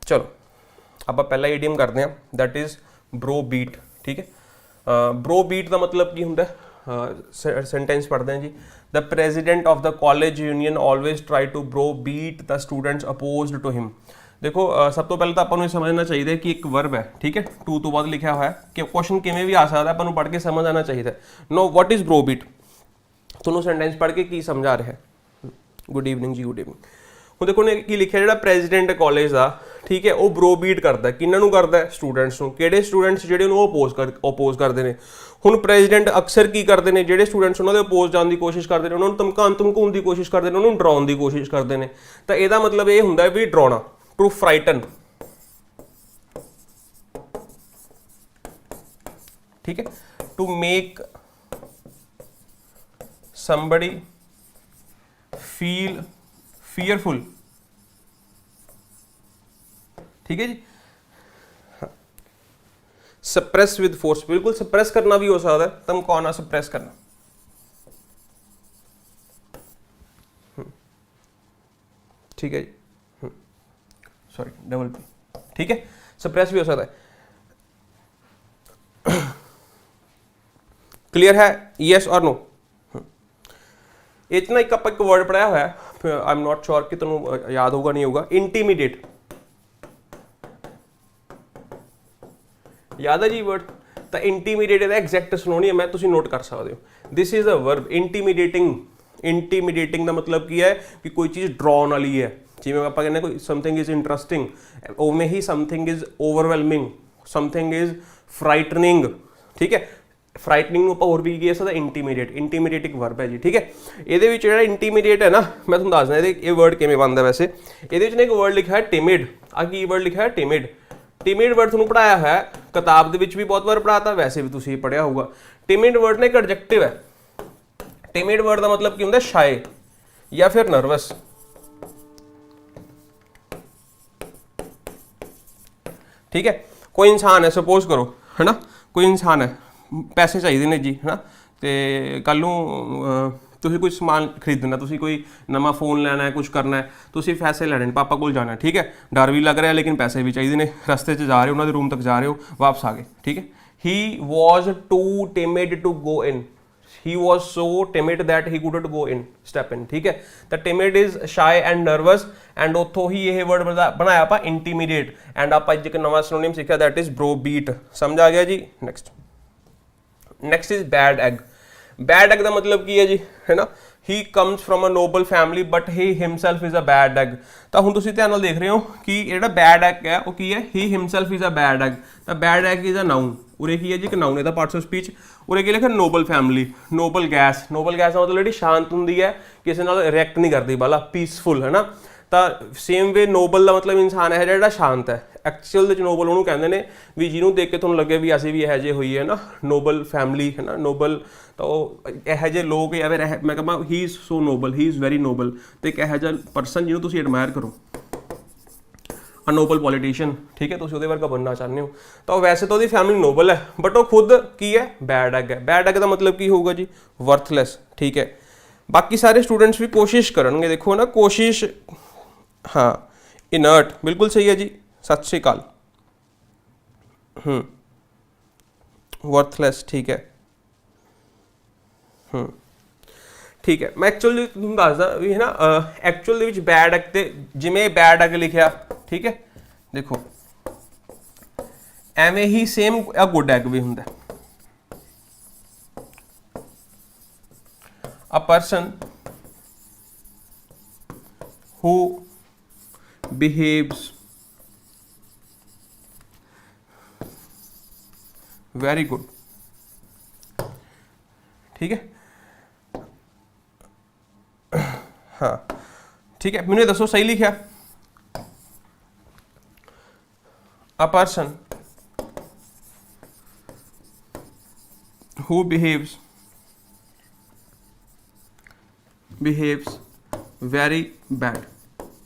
चलो ਆਪਾਂ ਪਹਿਲਾ ਈਡੀਅਮ ਕਰਦੇ ਹਾਂ, दैट इज़ ब्रो बीट। ठीक है, ब्रो बीट का मतलब की ਹੁੰਦਾ, सेंटेंस पढ़ते हैं जी। The president of the college union always try to browbeat the students opposed to him. देखो सब तो पहले तो ਆਪਾਂ ਨੂੰ ਇਹ ਸਮਝਣਾ ਚਾਹੀਦਾ ਕਿ ਇੱਕ ਵਰਬ ਹੈ, ਠੀਕ ਹੈ, ਟੂ ਤੋਂ ਬਾਅਦ ਲਿਖਿਆ ਹੋਇਆ ਕਿ ਕੁਐਸਚਨ ਕਿਵੇਂ ਵੀ ਆ ਸਕਦਾ, ਆਪਾਂ ਨੂੰ ਪੜ੍ਹ ਕੇ ਸਮਝ ਆਣਾ ਚਾਹੀਦਾ। Know what is browbeat, ਤੁਹਾਨੂੰ ਸੈਂਟੈਂਸ ਪੜ੍ਹ ਕੇ ਕੀ ਸਮਝ ਆ ਰਿਹਾ ਹੈ। ਗੁੱਡ ਈਵਨਿੰਗ ਜੀ, ਗੁੱਡ ਈਵਨਿੰਗ। ਹੁਣ ਦੇਖੋ ਨੇ ਕੀ ਲਿਖਿਆ, ਜਿਹੜਾ ਪ੍ਰੈਜ਼ੀਡੈਂਟ ਕਾਲਜ ਦਾ, ਠੀਕ ਹੈ, ਉਹ ਬਰੋ ਬੀਟ ਕਰਦਾ, ਕਿਹਨਾਂ ਨੂੰ ਕਰਦਾ, ਸਟੂਡੈਂਟਸ ਨੂੰ। ਕਿਹੜੇ ਸਟੂਡੈਂਟਸ ਜਿਹੜੇ ਉਹਨੂੰ ਓਪੋਜ਼ ਕਰਦੇ ਨੇ। ਹੁਣ ਪ੍ਰੈਜ਼ੀਡੈਂਟ ਅਕਸਰ ਕੀ ਕਰਦੇ ਨੇ, ਜਿਹੜੇ ਸਟੂਡੈਂਟਸ ਉਹਨਾਂ ਦੇ ਓਪੋਜ਼ ਜਾਣ ਦੀ ਕੋਸ਼ਿਸ਼ ਕਰਦੇ ਨੇ, ਉਹਨਾਂ ਨੂੰ ਧਮਕਾਉਣ ਦੀ ਕੋਸ਼ਿਸ਼ ਕਰਦੇ ਨੇ, ਉਹਨਾਂ ਨੂੰ ਡਰਾਉਣ ਦੀ ਕੋਸ਼ਿਸ਼ ਕਰਦੇ ਨੇ। ਤਾਂ ਇਹਦਾ ਮਤਲਬ ਇਹ ਹੁੰਦਾ ਵੀ ਡਰਾਉਣਾ, ਟੂ ਫਰਾਈਟਨ। ठीक है, to make somebody feel fearful। ठीक है जी, सप्रेस विद फोर्स, बिल्कुल सप्रेस करना भी हो सकता है, धमकाना, सप्रेस करना। ठीक है जी, सॉरी डबल पी, ठीक है, सप्रेस भी हो सकता है। क्लियर है, यस और नो। इतना एक आप एक वर्ड पढ़ाया हुआ है, आई एम नॉट श्योर कि तुम याद होगा नहीं होगा, इंटीमिडेट। याद है जी वर्ड, तो इंटीमिडेट का एग्जैक्ट सिनोनियम है, तुम नोट कर सकते हो। This is a verb, intimidating. Intimidating का मतलब की है कि कोई चीज़ ड्रॉन वाली है, जिमें आप कहने कोई समथिंग इज इंटरेस्टिंग, उमें ही something is overwhelming, something is frightening. ठीक है, फ्राइटनिंग ਨੂੰ ਆਪਾਂ ਹੋਰ ਵੀ ਕੀ ਸਕਦਾ, ਇੰਟੀਮੀਡੇਟ। ਇੰਟੀਮੀਡੇਟ ਇੱਕ ਵਰਬ ਹੈ ਜੀ। ਠੀਕ ਹੈ, ਇਹਦੇ ਵਿੱਚ ਜਿਹੜਾ ਇੰਟੀਮੀਡੇਟ ਹੈ ਨਾ, ਮੈਂ ਤੁਹਾਨੂੰ ਦੱਸਦਾ ਇਹਦੇ ਇਹ ਵਰਡ ਕਿਵੇਂ ਬਣਦਾ। ਵੈਸੇ ਇਹਦੇ ਵਿੱਚ ਨੇ ਇੱਕ ਵਰਡ ਲਿਖਿਆ ਹੈ ਟਿਮਿਡ। ਆ ਕੀ ਵਰਡ ਲਿਖਿਆ ਹੈ, ਟਿਮਿਡ। ਟਿਮਿਡ ਵਰਡ ਤੁਹਾਨੂੰ ਪੜਾਇਆ ਹੈ ਕਿਤਾਬ ਦੇ ਵਿੱਚ ਵੀ ਬਹੁਤ ਵਾਰ ਪੜਾਤਾ, ਵੈਸੇ ਵੀ ਤੁਸੀਂ ਪੜਿਆ ਹੋਊਗਾ। ਟਿਮਿਡ ਵਰਡ ਨੇ ਇੱਕ ਐਡਜੈਕਟਿਵ ਹੈ। ਟਿਮਿਡ ਵਰਡ ਦਾ ਮਤਲਬ ਕੀ ਹੁੰਦਾ, ਸ਼ਾਏ ਜਾਂ ਫਿਰ ਨਰਵਸ। ठीक है, कोई इंसान है, सपोज करो है ना, कोई इंसान है, पैसे चाहिए ने जी, है ना, तो कल नूं तुसीं कोई समान खरीदना, तुसीं कोई नवा फोन लेना है, कुछ करना है, तुसीं पैसे लैने, पापा कोल जाना है। ठीक है, डर भी लग रहा है लेकिन पैसे भी चाहिए ने, रस्ते च जा रहे हो, उन्होंने रूम तक जा रहे हो, वापस आ गए। ठीक है, he was too timid to go in, he was so timid that he couldn't go in, step in। ठीक है, तो timid is shy and nervous, and उतो ही ये वर्ड बनाया आप intimidate, and आप एक नवा सिनोनिम सीखा, that is bro beat। समझ आ गया जी। next is bad egg। bad egg का मतलब की है जी, है ना, he comes from a noble family but he himself is a bad egg। ਤਾਂ ਹੁਣ ਤੁਸੀਂ ਧਿਆਨ ਨਾਲ ਦੇਖ ਰਹੇ ਹੋ ਕਿ ਜਿਹੜਾ bad egg ਹੈ ਉਹ ਕੀ ਹੈ, he himself is a bad egg। ਤਾਂ bad egg is a noun। ਉਰੇ ਕੀ ਹੈ ਜੀ, ਇੱਕ ਨਾउन, ਇਹਦਾ ਪਾਰਟਸ ਆਫ ਸਪੀਚ। ਉਰੇ ਕੀ ਲਿਖਿਆ, noble family, noble gas. Noble gas ਦਾ ਮਤਲਬ ਜਿਹੜੀ ਸ਼ਾਂਤ ਹੁੰਦੀ ਹੈ, ਕਿਸੇ ਨਾਲ ਰਿਐਕਟ ਨਹੀਂ ਕਰਦੀ ਬਾਲਾ, ਪੀਸਫੁਲ, ਹੈ ਨਾ। ਤਾਂ ਸੇਮ ਵੇ ਨੋਬਲ ਦਾ ਮਤਲਬ ਇਨਸਾਨ ਹੈ ਜਿਹੜਾ ਸ਼ਾਂਤ ਹੈ। ਐਕਚੁਅਲ ਦੇ ਵਿੱਚ ਨੋਬਲ ਉਹਨੂੰ ਕਹਿੰਦੇ ਨੇ ਵੀ ਜਿਹਨੂੰ ਦੇਖ ਕੇ ਤੁਹਾਨੂੰ ਲੱਗੇ ਵੀ ਅਸੀਂ ਵੀ ਇਹੋ ਜਿਹੇ ਹੋਈਏ ਨਾ, ਨੋਬਲ ਫੈਮਿਲੀ, ਹੈ ਨਾ, ਨੋਬਲ। ਤਾਂ ਉਹ ਇਹੋ ਜਿਹੇ ਲੋਕ ਜਾਂ ਫਿਰ ਮੈਂ ਕਹਾਂ he is so noble, he is very noble. ਅਤੇ ਇੱਕ ਇਹੋ ਜਿਹਾ ਪਰਸਨ ਜਿਹਨੂੰ ਤੁਸੀਂ ਐਡਮਾਇਰ ਕਰੋ, अ नोबल पॉलिटिशियन। ठीक है, तुम वो वर्गा बनना चाहते हो। तो वैसे तो फैमिली नोबल है, बट वो खुद की है, बैड एग है। बैड एग का मतलब की होगा जी, वर्थलैस। ठीक है, बाकी सारे स्टूडेंट्स भी कोशिश करेंगे, देखो ना, कोशिश, हाँ, इनर्ट, बिल्कुल सही है जी, सत श्री अकाल। वर्थलैस, ठीक है। ठीक है, मैं एक्चुअली तुम दसदा भी है ना, एक्चुअल दे विच बैड एग ते जिवें बैड एग लिखिया, ठीक है, देखो एवें ही सेम आ गुड एग भी हुंदा। A person who behaves very good. ठीक है, हाँ, ठीक है, मैंने दसो सही लिखा। A person who behaves very bad।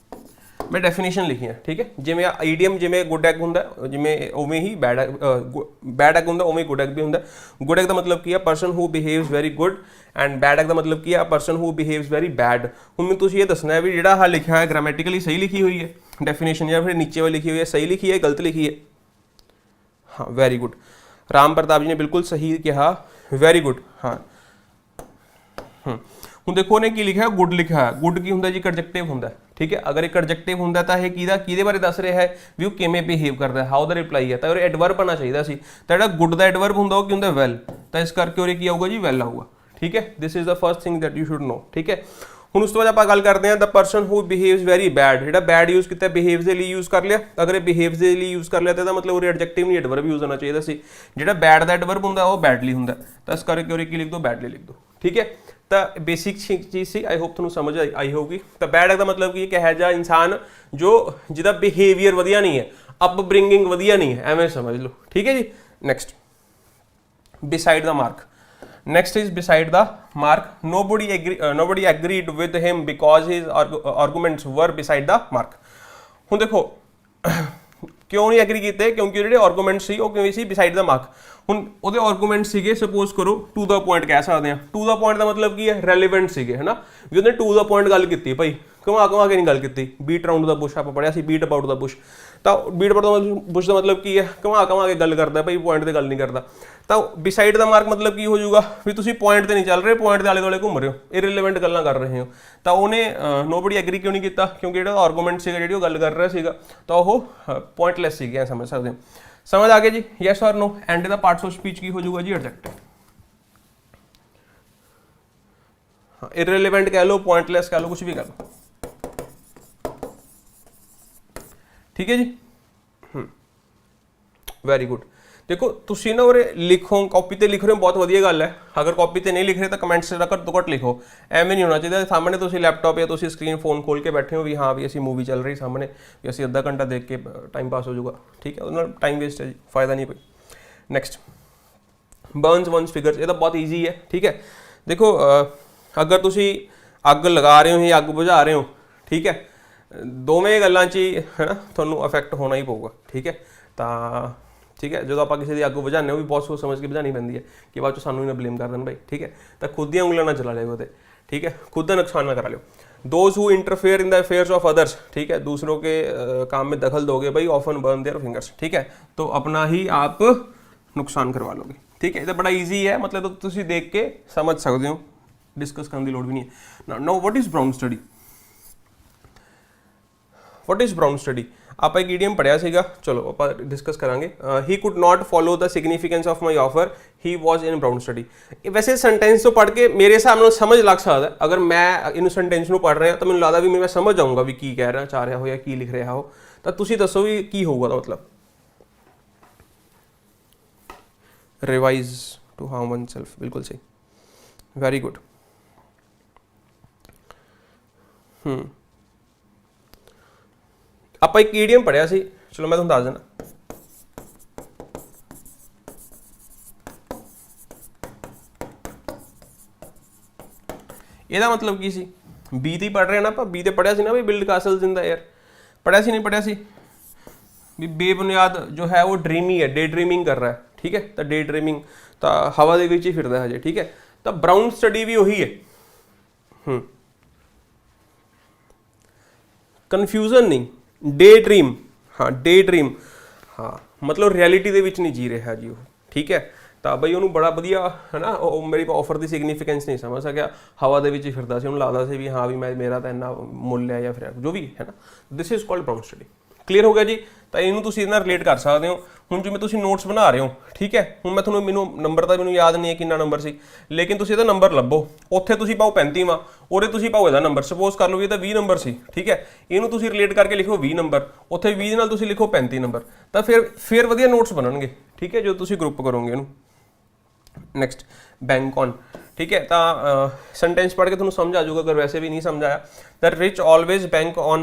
मैं डेफिनेशन लिखी है, ठीक है। जिमें ईडीएम जिमें गुड एग हुंदा जिमें उवें ही बैड एग हुंदा उवें गुड एग भी हुंदा। गुड एग का मतलब की है person who behaves very good and bad egg का मतलब की है person who behaves very bad. हुण मैं तुसीं ये दसना है भी जिहड़ा आह लिखिया है ग्रामेटिकली सही लिखी हुई है डेफिनेशन, या फिर नीचे वाली लिखी हुई है सही लिखी है गलत लिखी है? हाँ वेरी गुड, राम प्रताप जी ने बिल्कुल सही कहा, वेरी गुड। हाँ ਹੁਣ देखो ने की लिखा है गुड लिखा है। गुड की ਹੁੰਦਾ जी ਇੱਕ ਐਡਜੈਕਟਿਵ ਹੁੰਦਾ, ਠੀਕ ਹੈ। ਅਗਰ ਇੱਕ ਐਡਜੈਕਟਿਵ ਹੁੰਦਾ ਤਾਂ ਇਹ ਕਿਹਦੇ ਬਾਰੇ ਦੱਸ ਰਿਹਾ ਹੈ ਵੀ ਉਹ ਕਿਵੇਂ ਬਿਹੇਵ ਕਰਦਾ ਹੈ, ਹਾਊ ਦਾ ਰਿਪਲਾਈ ਹੈ, ਤਾਂ ਉਹ ਐਡਵਰਬ ਆਣਾ ਚਾਹੀਦਾ ਸੀ। ਤਾਂ ਜਿਹੜਾ ਗੁੱਡ ਦਾ ਐਡਵਰਬ ਹੁੰਦਾ ਉਹ ਕੀ ਹੁੰਦਾ ਵੈਲ, ਤਾਂ ਇਸ ਕਰਕੇ ਉਹ ਕੀ ਆਊਗਾ ਜੀ ਵੈਲ ਆਊਗਾ, ਠੀਕ ਹੈ। This is the first thing that you should know, ਠੀਕ ਹੈ। ਹੁਣ ਉਸ ਤੋਂ ਬਾਅਦ ਆਪਾਂ ਗੱਲ ਕਰਦੇ ਹਾਂ the person who behaves very bad. ਜਿਹੜਾ ਬੈਡ ਯੂਜ਼ ਕੀਤਾ ਬਿਹੇਵਸ ਦੇ ਲਈ ਯੂਜ਼ ਕਰ ਲਿਆ, ਅਗਰ ਇਹ ਬਿਹੇਵਸ ਦੇ ਲਈ ਯੂਜ਼ ਕਰ ਲਿਆ ਤਾਂ ਇਹਦਾ ਮਤਲਬ ਉਹ ਐਡਜੈਕਟਿਵ ਨਹੀਂ ਐਡਵਰਬ ਯੂਜ਼ ਹੋਣਾ ਚਾਹੀਦਾ ਸੀ। ਜਿਹੜਾ ਬੈਡ ਦਾ ਐਡਵਰਬ ਹੁੰਦਾ ਉਹ ਬੈਡਲੀ ਹੁੰਦਾ, ਤਾਂ ਇਸ ਕਰਕੇ ਉਹ ਕੀ ਲਿਖ ਦੋ ਬੈਡਲੀ ਲਿਖ ਦੋ, ਠੀਕ ਹੈ। ਤਾਂ ਬੇਸਿਕ ਚੀਜ਼ ਸੀ, ਆਈ ਹੋਪ ਤੁਹਾਨੂੰ ਸਮਝ ਆਈ ਹੋਊਗੀ। ਤਾਂ ਬੈਡ ਦਾ ਮਤਲਬ ਕੀ ਇੱਕ ਇਹੋ ਜਿਹਾ ਇਨਸਾਨ ਜੋ ਜਿਹਦਾ ਬਿਹੇਵੀਅਰ ਵਧੀਆ ਨਹੀਂ ਹੈ, ਅਪਬ੍ਰਿੰਗਿੰਗ ਵਧੀਆ ਨਹੀਂ ਹੈ, ਐਵੇਂ ਸਮਝ ਲਓ, ਠੀਕ ਹੈ ਜੀ। Next beside the mark. Next is beside the mark. Nobody agreed with him because his arguments were beside the mark. ਹੁਣ ਦੇਖੋ ਕਿਉਂ ਨਹੀਂ ਐਗਰੀ ਕੀਤੇ, ਕਿਉਂਕਿ ਜਿਹੜੇ ਆਰਗੂਮੈਂਟ ਸੀ ਉਹ ਕਿਵੇਂ ਸੀ ਬਿਸਾਈਡ ਦਾ ਮਾਰਕ। ਹੁਣ ਉਹਦੇ ਆਰਗੂਮੈਂਟ ਸੀਗੇ ਸਪੋਜ਼ ਕਰੋ ਟੂ ਦਾ ਪੁਆਇੰਟ ਕਹਿ ਸਕਦੇ ਹਾਂ। ਟੂ ਦਾ ਪੁਆਇੰਟ ਦਾ ਮਤਲਬ ਕੀ ਹੈ ਰੈਲੇਵੈਂਟ ਸੀਗੇ, ਹੈ ਨਾ, ਵੀ ਉਹਨੇ ਟੂ ਦਾ ਪੁਆਇੰਟ ਗੱਲ ਕੀਤੀ ਭਾਈ, ਘੁਮਾ ਕੇ ਨਹੀਂ ਗੱਲ ਕੀਤੀ। ਬੀਟ ਅਰਾਊਂਡ ਦਾ ਬੁਸ਼ ਆਪਾਂ ਪੜ੍ਹਿਆ ਸੀ, ਬੀਟ ਅਬਾਊਟ ਦਾ ਬੁਸ਼। ਤਾਂ ਬੀਟ ਅਬਾਊਟ ਦਾ ਬੁਸ਼ ਦਾ ਮਤਲਬ ਕੀ ਹੈ ਘੁਮਾ ਕੇ ਗੱਲ ਕਰਦਾ ਭਾਈ, ਪੁਆਇੰਟ 'ਤੇ ਗੱਲ ਨਹੀਂ ਕਰਦਾ। ਤਾਂ ਬਿਸਾਈਡ ਦਾ ਮਾਰਕ ਮਤਲਬ ਕੀ ਹੋ ਜਾਊਗਾ ਵੀ ਤੁਸੀਂ ਪੁਆਇੰਟ 'ਤੇ ਨਹੀਂ ਚੱਲ ਰਹੇ, ਪੁਆਇੰਟ ਦੇ ਆਲੇ ਦੁਆਲੇ ਘੁੰਮ ਰਹੇ ਹੋ, ਇਰਰੀਲੇਵੈਂਟ ਗੱਲਾਂ ਕਰ ਰਹੇ ਹੋ। ਤਾਂ ਉਹਨੇ ਨੋਬਡੀ ਐਗਰੀ ਕਿਉਂ ਨਹੀਂ ਕੀਤਾ, ਕਿਉਂਕਿ ਜਿਹੜਾ ਆਰਗੂਮੈਂਟ ਸੀਗਾ ਜਿਹੜੀ ਉਹ ਗੱਲ ਕਰ ਰਿਹਾ ਸੀਗਾ ਤਾਂ ਉਹ ਪੁਆਇੰਟਲੈਸ ਸੀਗੇ, ਐਂ ਸਮਝ ਸਕਦੇ ਹੋ। ਸਮਝ ਆ ਗਿਆ ਜੀ, yes or no. And the parts of speech ਕੀ ਹੋ ਜਾਊਗਾ ਜੀ ਐਡਜੈਕਟਿਵ। ਹਾਂ ਇਰਰੀਲੇਵੈਂਟ ਕਹਿ ਲਓ, ਪੁਆਇੰਟਲੈਸ ਕਹਿ ਲਓ, ਕੁਝ ਵੀ ਕਹਿ ਲਓ, ਠੀਕ ਹੈ ਜੀ। Very good. ਦੇਖੋ ਤੁਸੀਂ ਨਾ ਉਰੇ ਲਿਖੋ, ਕਾਪੀ ਤੇ ਲਿਖ ਰਹੇ ਹੋ ਬਹੁਤ ਵਧੀਆ ਗੱਲ ਹੈ। ਅਗਰ ਕਾਪੀ ਤੇ ਨਹੀਂ ਲਿਖ ਰਹੇ ਤਾਂ ਕਮੈਂਟਸ ਜਿਹੜਾ ਘੱਟ ਤੋਂ ਘੱਟ ਲਿਖੋ। ਐਵੇਂ ਨਹੀਂ ਹੋਣਾ ਚਾਹੀਦਾ ਸਾਹਮਣੇ ਤੁਸੀਂ ਲੈਪਟਾਪ ਜਾਂ ਤੁਸੀਂ ਸਕਰੀਨ ਫੋਨ ਖੋਲ ਕੇ ਬੈਠੇ ਹੋ ਵੀ ਹਾਂ ਵੀ ਅਸੀਂ ਮੂਵੀ ਚੱਲ ਰਹੀ ਸਾਹਮਣੇ, ਵੀ ਅਸੀਂ ਅੱਧਾ ਘੰਟਾ ਦੇਖ ਕੇ ਟਾਈਮ ਪਾਸ ਹੋ ਜਾਊਗਾ, ਠੀਕ ਹੈ, ਉਹਦੇ ਨਾਲ ਟਾਈਮ ਵੇਸਟ ਹੈ ਜੀ, ਫਾਇਦਾ ਨਹੀਂ ਕੋਈ। ਨੈਕਸਟ ਬਰਨਸ ਵਨਸ ਫਿਗਰਸ, ਇਹ ਤਾਂ ਬਹੁਤ ਈਜ਼ੀ ਹੈ, ਠੀਕ ਹੈ। ਦੇਖੋ ਅਗਰ ਤੁਸੀਂ ਅੱਗ ਲਗਾ ਰਹੇ ਹੋ ਜਾਂ ਅੱਗ ਬੁਝਾ ਰਹੇ ਹੋ, ਠੀਕ ਹੈ, ਦੋਵੇਂ ਗੱਲਾਂ 'ਚ ਹੀ ਹੈ ਨਾ ਤੁਹਾਨੂੰ ਅਫੈਕਟ ਹੋਣਾ ਹੀ ਪਊਗਾ, ਠੀਕ ਹੈ। ਤਾਂ ਠੀਕ ਹੈ, ਜਦੋਂ ਆਪਾਂ ਕਿਸੇ ਦੀ ਅੱਗ ਬੁਝਾਉਂਦੇ ਉਹ ਵੀ ਬਹੁਤ ਸੋਚ ਸਮਝ ਕੇ ਬੁਝਾਉਣੀ ਪੈਂਦੀ ਹੈ ਕਿ ਬਾਅਦ 'ਚ ਸਾਨੂੰ ਹੀ ਨਾ ਬਲੇਮ ਕਰ ਦੇਣ ਭਾਈ, ਠੀਕ ਹੈ। ਤਾਂ ਖੁਦ ਦੀਆਂ ਉਂਗਲਾਂ ਨਾ ਚਲਾ ਲਿਓ ਉਹਦੇ, ठीक है, खुद का नुकसान ना करा लो। Those who interfere in the affairs of others, ठीक है, दूसरों के काम में दखल दोगे भाई, ऑफन बर्न देयर फिंगर्स, ठीक है, तो अपना ही आप नुकसान करवा लोगे, ठीक है। तो बड़ा ईजी है, मतलब तो तुम देख के समझ सकते हो, डिस्कस करने की लोड़ भी नहीं है। Now what is brown study, what is brown study, आप एक ईडियम पढ़िया सीगा, चलो आप डिस्कस करांगे। He could not follow the significance of my offer, he was in brown study. वैसे सेंटेंस तो पढ़ के मेरे हिसाब से समझ लग सकता है, अगर मैं इन सेंटेंस को पढ़ रहा तो मैंने लगता भी मैं समझ जाऊँगा भी की कह रहा चाह रहा हो या की लिख रहा हो, तो तुसी दसो भी की होगा, तो मतलब revise to harm oneself, बिल्कुल सही, वेरी गुड। आप एक ईडियम पढ़िया सी, चलो मैं तुहानू दस देना। ਇਹਦਾ मतलब की सी, बी ती पढ़ रहे ना, आप बी ते पढ़िया सी ना भी build castles in the air, पढ़िया सी नहीं पढ़िया सी भी बेबुनियाद जो है वो ड्रीमी है, डे ड्रीमिंग कर रहा है, ठीक है। तो डे ड्रीमिंग तो हवा दे विच ही फिरदा है हजे, ठीक है। तो ब्राउन स्टडी भी वही है, कन्फ्यूजन नहीं, डे ड्रीम, हाँ डे ड्रीम, हाँ मतलब रियलिटी दे विच नहीं जी रहा जी वो, ठीक है। तो बई उन्होंने बड़ा वधिया है ना, मेरी ऑफर की सिग्निफिकेंस नहीं समझ सकिया, हवा दे विच ही फिरदा सी, उन्होंने लगता सी भी हाँ भी मैं मेरा तो इन्ना मुल है या फिर जो भी है ना, this is called brown study. Clear हो गया जी। तो इनू तुसीं इहदे नाल रिलेट कर सकते हो। हुण जिवें तुसीं नोट्स बना रहे हो, ठीक है, हुण मैं तुहानूं मैनूं नंबर तो मैनूं याद नहीं है कितना नंबर सी, लेकिन तुसीं इहदा नंबर लभो, उत्थे तुसीं पाओ 35वां, उहदे तुसीं पाओ इहदा नंबर, सपोज कर लो भी इहदा 20 नंबर सी, ठीक है, इहनूं तुसीं रिलेट करके लिखो 20 नंबर, उत्थे 20 नाल तुसीं लिखो 35 नंबर, तो फिर वधिया नोट्स बनणगे, ठीक है, जो तुसीं ग्रुप करोगे इहनूं। नैक्सट बैंक ऑन, ठीक है, तो सेंटेंस पढ़ के तुहानूं समझ आ जाऊगा, अगर वैसे भी नहीं समझ आया। The rich always bank on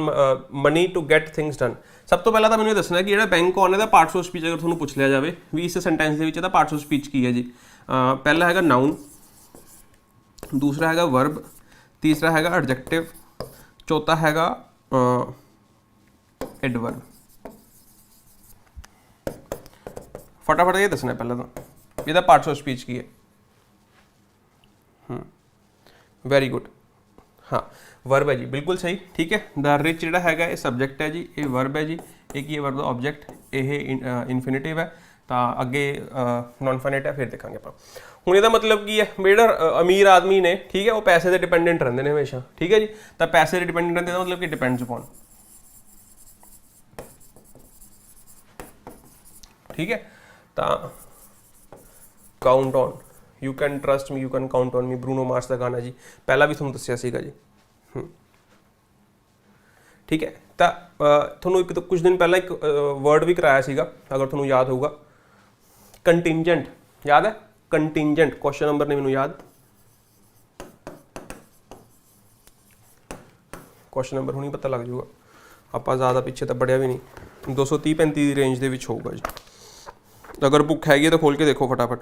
money to get things done. सब तो पहला तो मैंने दसना कि जो बैंक ऑन है पार्ट्स ऑफ स्पीच अगर तुहानूं पूछ लिया जाए भी इस सेंटेंस के विच पार्ट्स ऑफ स्पीच की है जी, पहला हैगा नाउन, दूसरा हैगा वर्ब, तीसरा हैगा एडजेक्टिव, चौथा हैगा एडवर्ब। फटाफट ये दसना पहले तो ये पार्ट्स ऑफ स्पीच की है। Very good. हाँ वर्ब है जी, बिल्कुल सही, ठीक है। द रिच जिहड़ा हैगा ये सबजैक्ट है जी, ये वर्ब है जी, एक ही वर्ब दा ऑब्जैक्ट, ये इनफिनिटिव है, तो अगे नॉन फाइनाइट है, फिर देखांगे आपां। हुण इहदा मतलब की है, जिहड़ा अमीर आदमी ने, ठीक है, वो पैसे दे डिपेंडेंट रहंदे ने हमेशा, ठीक है जी। तो पैसे दे डिपेंडेंट रहंदे दा मतलब कि डिपेंड्स अपॉन, ठीक है। तो count on, you can trust me, you can count on me, Bruno Mars का गाना जी, पहला भी तुहानूं दस्सिया सीगा जी, ठीक है। तो थोनों एक तो कुछ दिन पहला एक वर्ड भी कराया सीगा, अगर थोनों याद होगा, कंटिंजेंट, याद है कंटिंजेंट, क्वेश्चन नंबर ने मैनूं याद, क्वेश्चन नंबर हुणी पता लग जाऊगा, आपां ज़्यादा पिछे तो पढ़िया भी नहीं, 230-35 की रेंज दे विच होऊगा जी। अगर बुक हैगी तो खोल के देखो फटाफट।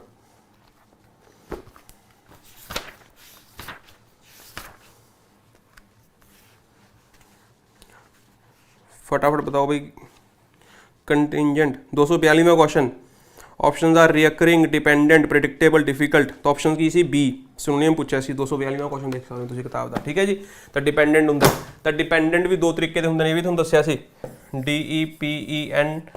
फटाफट बताओ भाई, कंटिंजेंट 242वां question, options are recurring, dependent, predictable, difficult. तो ऑप्शन की सी बी, सिनोनियम पूछा सी, 242वां क्वेश्चन देख सकते हो तुसीं किताब दा, ठीक है जी। तो डिपेंडेंट हुंदा, तो डिपेंडेंट भी दो तरीके दे हुंदे ने, ये भी तुहानूं दस्सिया सी, DEPENDENT,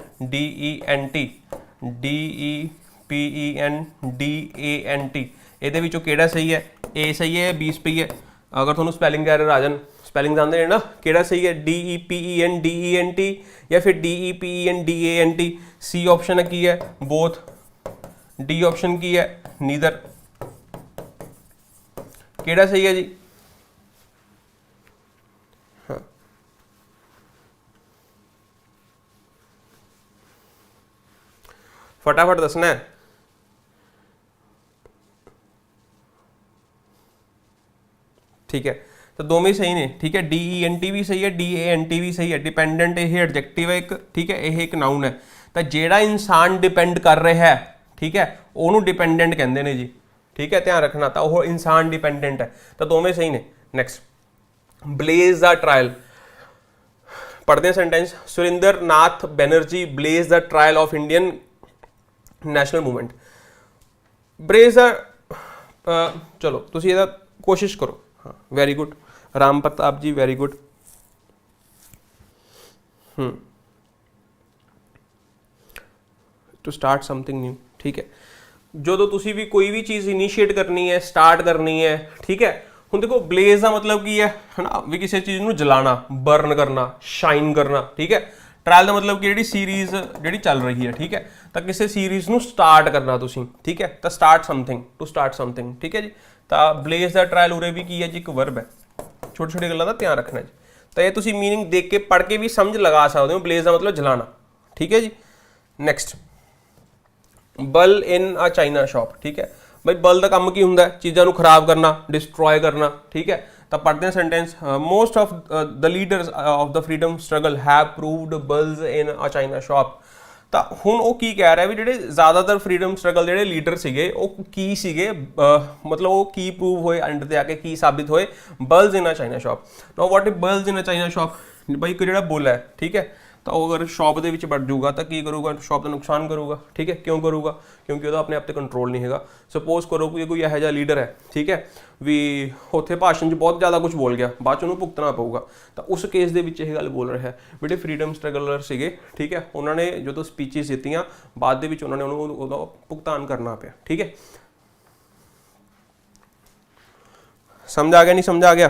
ਇਹਦੇ ਵਿੱਚੋਂ ਕਿਹੜਾ ਸਹੀ ਹੈ, ए सही है, बी सही है। अगर ਤੁਹਾਨੂੰ स्पैलिंग एरर आ जान, स्पैलिंग जानते हैं ना, ਕਿਹੜਾ सही है, DEPENDENT या फिर DEPENDANT। सी ऑप्शन है की है, बोथ। डी ऑप्शन की है, नीदर। ਕਿਹੜਾ सही है जी, हाँ फटाफट दसना है। ठीक है, तो दोवें सही ने, ठीक है। DENT भी सही है, DANT भी सही है। डिपेंडेंट ये एडजैक्टिव है एक, ठीक है, ये एक नाउन है। तो जेड़ा इंसान डिपेंड कर रहा है, ठीक है, उन्होंने डिपेंडेंट कहते हैं जी, ठीक है, ध्यान रखना। तो वो इंसान डिपेंडेंट है, तो दोवें सही ने। नैक्सट, ब्लेज द ट्रायल, पढ़ते हैं sentence. Surendra Nath Banerjee blaze the trial of Indian national movement. Blaze the, चलो तुसीं इहदा कोशिश करो। हाँ very good, Ram Pratap ji very good. To start something new, ठीक है। जो तुसी भी कोई भी चीज़ इनिशिएट करनी है, स्टार्ट करनी है, ठीक है। हुण देखो ब्लेज का मतलब की है ना, भी किसी चीज़ नूं जलाना, बर्न करना, शाइन करना, ठीक है। ट्रायल का मतलब कि जी सीरीज़ जी चल रही है, ठीक है। तो किसी सीरीज़ नूं स्टार्ट करना तुसीं, ठीक है। तो start something, to start something, ठीक है जी। तो ब्लेज द ट्रायल उरे भी की है जी, एक वर्ब है। छोटी छोटी गल्लां दा ध्यान रखना जी। तो ये तुसीं मीनिंग देख के पढ़ के भी समझ लगा सकते हो, ब्लेज का मतलब जलाना, ठीक है जी। नैक्सट, बल इन अ चाइना शॉप, ठीक है। भाई बल का काम की हुंदा है, चीज़ों को खराब करना, डिस्ट्रॉय करना, ठीक है। तो पढ़ते हैं sentence. Most of the leaders of the freedom struggle have proved balls in a China shop. तो हुण वो की कह रहा है भी जिहड़े ज़्यादातर फ्रीडम स्ट्रगल जिहड़े लीडर सीगे वो की सीगे, मतलब वो की प्रूव होए, एंड ते आके की साबित होए, balls in a China shop. Now what is balls in a China shop, भाई एक जिहड़ा बुल है, ठीक है। तो अगर शॉप के विच बढ़ जाऊगा तो की करूगा, शॉप का नुकसान करूगा, ठीक है। क्यों करूगा, क्योंकि वह अपने आप से कंट्रोल नहीं है। सपोज करो कि कोई यह जिहा लीडर है, ठीक है, भी उत्थे भाषण च बहुत ज़्यादा कुछ बोल गया, बाद च उन्होंने भुगतना पऊगा। तो उस केस के विच यह गल बोल रहा है, जिहड़े फ्रीडम स्ट्रगलर सीगे, ठीक है, उन्होंने जो स्पीचिस दित्तियां, बाद दे विच उन्होंने उहदा भुगतान करना पिया, ठीक है। समझ आ गया, नहीं समझ आ गया?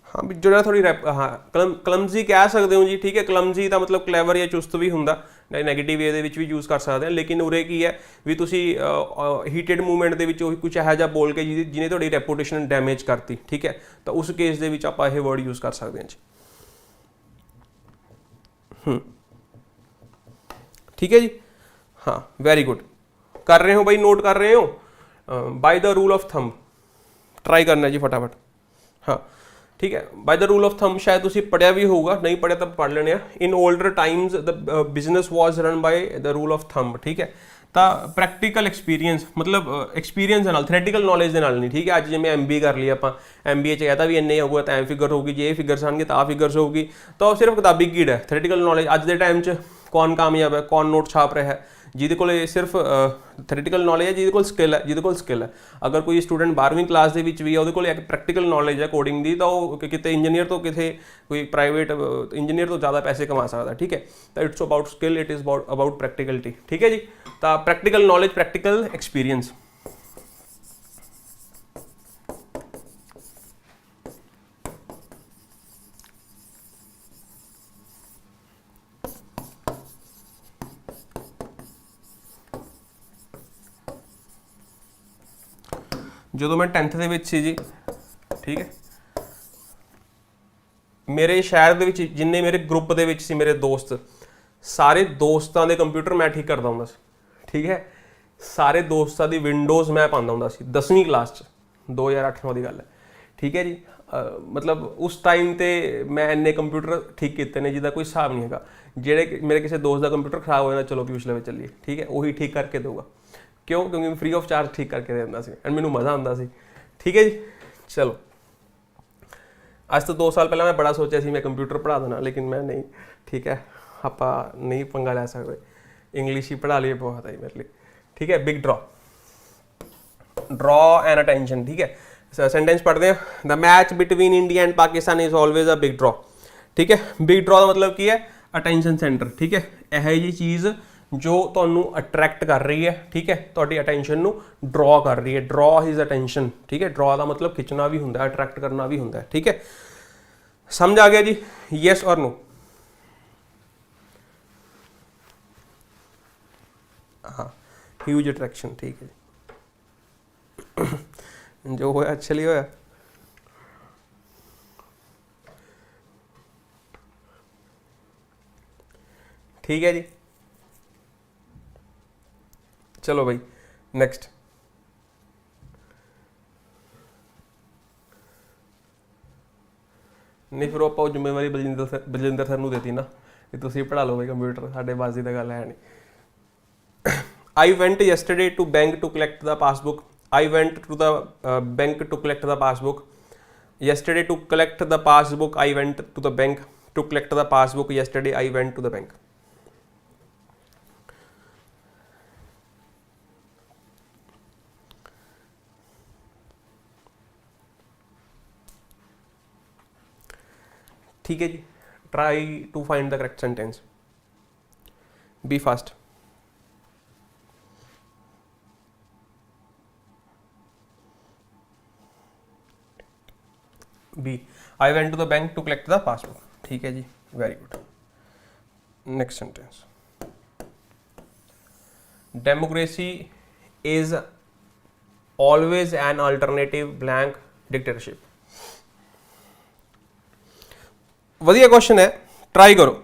हाँ भी जो थोड़ी हाँ क्लमजी कह सकते हो जी, ठीक है। क्लमजी का मतलब क्लैवर या चुस्त भी होंदा, नैगेटिव वे भी यूज़ कर सकते हैं। लेकिन उरे की है भी तुसी हीटेड मूवमेंट के कुछ यह जा बोल के जिन्हें थोड़ी रेपूटेशन डैमेज करती, ठीक है। तो उस केस के आप यह वर्ड यूज़ कर सकते हैं जी। ठीक है जी, हाँ वेरी गुड। कर रहे हो भाई, नोट कर रहे हो। By the rule of thumb try करना जी फटाफट। हाँ ठीक है, by the rule of thumb शायद तुसी पढ़िया भी होगा, नहीं पढ़िया तब पढ़ लेने। In older times the business was run by the rule of thumb, ठीक है। ਤਾਂ ਪ੍ਰੈਕਟੀਕਲ ਐਕਸਪੀਰੀਅੰਸ ਮਤਲਬ ਐਕਸਪੀਰੀਅੰਸ ਦੇ ਨਾਲ, ਥਿਓਰੈਟੀਕਲ ਨੌਲੇਜ ਦੇ ਨਾਲ ਨਹੀਂ, ਠੀਕ ਹੈ। ਅੱਜ ਜਿਵੇਂ MBA ਕਰ ਲਈ ਆਪਾਂ, MBA 'ਚ कहता ਵੀ ਇੰਨੇ ਹੋਊਗਾ ਤਾਂ ਐਂ ਫਿਗਰ ਹੋਊਗੀ, ਜੇ ਇਹ ਫਿਗਰਸ ਆਉਣਗੇ ਤਾਂ ਆ ਫਿਗਰਸ ਹੋਊਗੀ, ਤਾਂ ਉਹ ਸਿਰਫ ਕਿਤਾਬੀ ਕੀੜ ਹੈ। ਥਿਓਰੈਟੀਕਲ ਨੌਲੇਜ ਅੱਜ ਦੇ ਟਾਈਮ 'ਚ ਕੌਣ ਕਾਮਯਾਬ ਹੈ, ਕੌਣ ਨੋਟ ਛਾਪ ਰਿਹਾ ਹੈ, ਜਿਹਦੇ ਕੋਲ ਸਿਰਫ ਥਿਓਰੈਟੀਕਲ ਨੌਲੇਜ ਹੈ, ਜਿਹਦੇ ਕੋਲ ਸਕਿੱਲ ਹੈ। ਅਗਰ ਕੋਈ ਸਟੂਡੈਂਟ 12ਵੀਂ ਕਲਾਸ ਦੇ ਵਿੱਚ ਵੀ ਹੈ, ਉਹਦੇ ਕੋਲ ਇੱਕ ਪ੍ਰੈਕਟੀਕਲ ਨੌਲੇਜ ਹੈ ਕੋਡਿੰਗ ਦੀ, ਤਾਂ ਉਹ ਕਿਤੇ ਇੰਜੀਨੀਅਰ ਤੋਂ, ਕਿਤੇ ਕੋਈ ਪ੍ਰਾਈਵੇਟ ਇੰਜੀਨੀਅਰ ਤੋਂ ਜ਼ਿਆਦਾ ਪੈਸੇ ਕਮਾ ਸਕਦਾ, ਠੀਕ ਹੈ। ਤਾਂ it's about skill, it is about practicality, ਠੀਕ ਹੈ ਜੀ। ਤਾਂ ਪ੍ਰੈਕਟੀਕਲ ਨੌਲੇਜ, ਪ੍ਰੈਕਟੀਕਲ ਐਕਸਪੀਰੀਅੰਸ। ਜਦੋਂ ਮੈਂ 10th ਦੇ ਵਿੱਚ ਸੀ ਜੀ, ਠੀਕ ਹੈ, ਮੇਰੇ ਸ਼ਹਿਰ ਦੇ ਵਿੱਚ ਜਿੰਨੇ ਮੇਰੇ ਗਰੁੱਪ ਦੇ ਵਿੱਚ ਸੀ ਮੇਰੇ ਦੋਸਤ, ਸਾਰੇ ਦੋਸਤਾਂ ਦੇ ਕੰਪਿਊਟਰ ਮੈਂ ਠੀਕ ਕਰਦਾ ਹੁੰਦਾ ਸੀ, ਠੀਕ ਹੈ। ਸਾਰੇ ਦੋਸਤਾਂ ਦੀ ਵਿੰਡੋਜ਼ ਮੈਂ ਪਾਉਂਦਾ ਹੁੰਦਾ ਸੀ 10ਵੀਂ ਕਲਾਸ 'ਚ, 2008-9 ਦੀ ਗੱਲ ਹੈ, ਠੀਕ ਹੈ ਜੀ। ਮਤਲਬ ਉਸ ਟਾਈਮ ਤੇ ਮੈਂ ਇੰਨੇ ਕੰਪਿਊਟਰ ਠੀਕ ਕੀਤੇ ਨੇ ਜਿਹਦਾ ਕੋਈ ਹਿਸਾਬ ਨਹੀਂ ਹੈਗਾ। ਜਿਹੜੇ ਮੇਰੇ ਕਿਸੇ ਦੋਸਤ ਦਾ ਕੰਪਿਊਟਰ ਖਰਾਬ ਹੋ ਜਾਂਦਾ, ਚਲੋ ਪਿਛਲੇ ਵਿੱਚ ਚੱਲੀਏ, ਠੀਕ ਹੈ, ਉਹੀ ਠੀਕ ਕਰਕੇ ਦੇਊਗਾ। ਕਿਉਂ? ਕਿਉਂਕਿ ਫ੍ਰੀ ਆਫ ਚਾਰਜ ਠੀਕ ਕਰਕੇ ਦੇ ਦਿੰਦਾ ਸੀ ਐਂਡ ਮੈਨੂੰ ਮਜ਼ਾ ਆਉਂਦਾ ਸੀ, ਠੀਕ ਹੈ ਜੀ। ਚਲੋ, ਅੱਜ ਤੋਂ 2 ਸਾਲ ਪਹਿਲਾਂ ਮੈਂ ਬੜਾ ਸੋਚਿਆ ਸੀ ਮੈਂ ਕੰਪਿਊਟਰ ਪੜ੍ਹਾ ਦੇਣਾ, ਲੇਕਿਨ ਮੈਂ ਨਹੀਂ, ਠੀਕ ਹੈ, ਆਪਾਂ ਨਹੀਂ ਪੰਗਾ ਲੈ ਸਕਦੇ, ਇੰਗਲਿਸ਼ ਹੀ ਪੜ੍ਹਾ ਲਈਏ ਬਹੁਤ ਹੈ ਮੇਰੇ ਲਈ, ठीक है। बिग ड्रॉ एंड अटेंशन, ठीक है। सेंटेंस पढ़ते हैं, the match between India and Pakistan is always a big draw, ठीक है। बिग ड्रॉ का मतलब की है अटेंशन सेंटर, ठीक है। यह जी चीज़ जो तुहानू अट्रैक्ट कर रही है, ठीक है, तुहाडी अटेंशन नू ड्रॉ कर रही है। ड्रॉ इज अटेंशन, ठीक है। ड्रॉ का मतलब खिंचना भी होंदा है, अट्रैक्ट करना भी होंदा है, ठीक है। समझ आ गया जी? येस और नो? हाँ, ह्यूज अट्रैक्शन, ठीक है। जो होया अच्छा ही होया। ठीक है जी, चलो भाई नेक्स्ट। नहीं फिर आप जिम्मेवारी बलजिंदर सर नूं देती ना कि तुसीं पढ़ा लो भाई कंप्यूटर, साडे बाजी दी गल है नहीं। I went yesterday to bank to collect the passbook. I went to the bank to collect the passbook. Yesterday to collect the passbook. I went to the bank to collect the passbook. Yesterday I went to the bank. ठीक है जी, try to find the correct sentence. Be fast. B, I went to the bank to collect the passbook. ठीक है जी, very good. Next sentence. Democracy is always an alternative blank dictatorship. वधिया question है, try करो।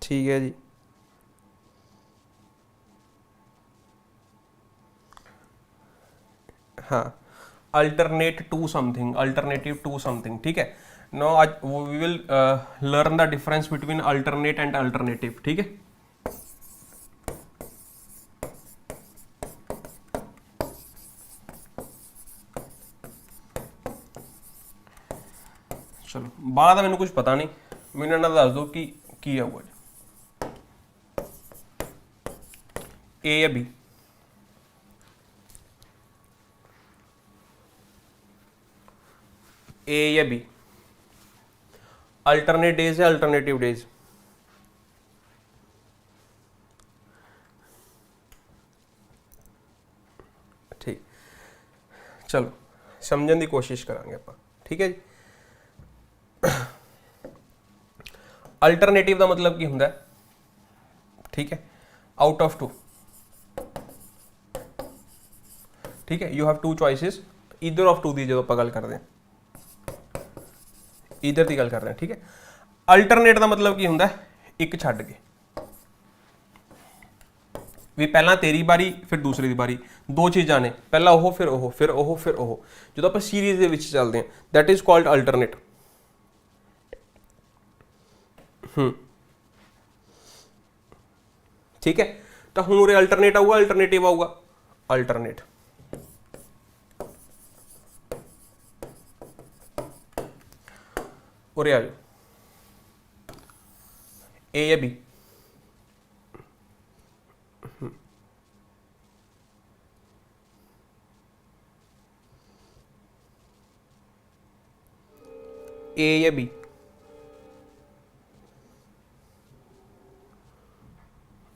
ठीक है जी, हाँ, alternate to something, alternative to something, ठीक है। नो आज we will learn the difference between alternate and alternative, ठीक है। चलो, बाहर मैंने कुछ पता नहीं, मैंने ना दस दो कि की है वो ए या बी। ए या बी, अल्टरनेट डेज या अल्टरनेटिव डेज? ठीक, चलो समझने की कोशिश करांगे आप, ठीक है जी। अल्टरनेटिव का मतलब की हुंदा है, ठीक है, आउट ऑफ टू, ठीक है। You have two choices, either of two की जो आप गल करते हैं, इधर की गल कर रहे हैं, ठीक है। अल्टरनेट का मतलब की हुंदा है एक छड्ड के, ਵੀ ਪਹਿਲਾਂ ਤੇਰੀ ਵਾਰੀ ਫਿਰ ਦੂਸਰੇ ਦੀ ਵਾਰੀ, ਦੋ ਚੀਜ਼ਾਂ ਨੇ, ਪਹਿਲਾਂ ਉਹ ਫਿਰ ਉਹ ਫਿਰ ਉਹ ਫਿਰ ਉਹ। ਜਦੋਂ ਆਪਾਂ ਸੀਰੀਜ਼ ਦੇ ਵਿੱਚ ਚੱਲਦੇ ਹਾਂ ਦੈਟ ਇਜ਼ ਕਾਲਡ ਅਲਟਰਨੇਟ। ਠੀਕ ਹੈ, ਤਾਂ ਹੁਣ ਉਰੇ ਅਲਟਰਨੇਟ ਆਊਗਾ, ਅਲਟਰਨੇਟਿਵ ਆਊਗਾ, ਅਲਟਰਨੇਟ। ਉਰੇ ਆ ਜਾਓ, ए या बी, ए या बी,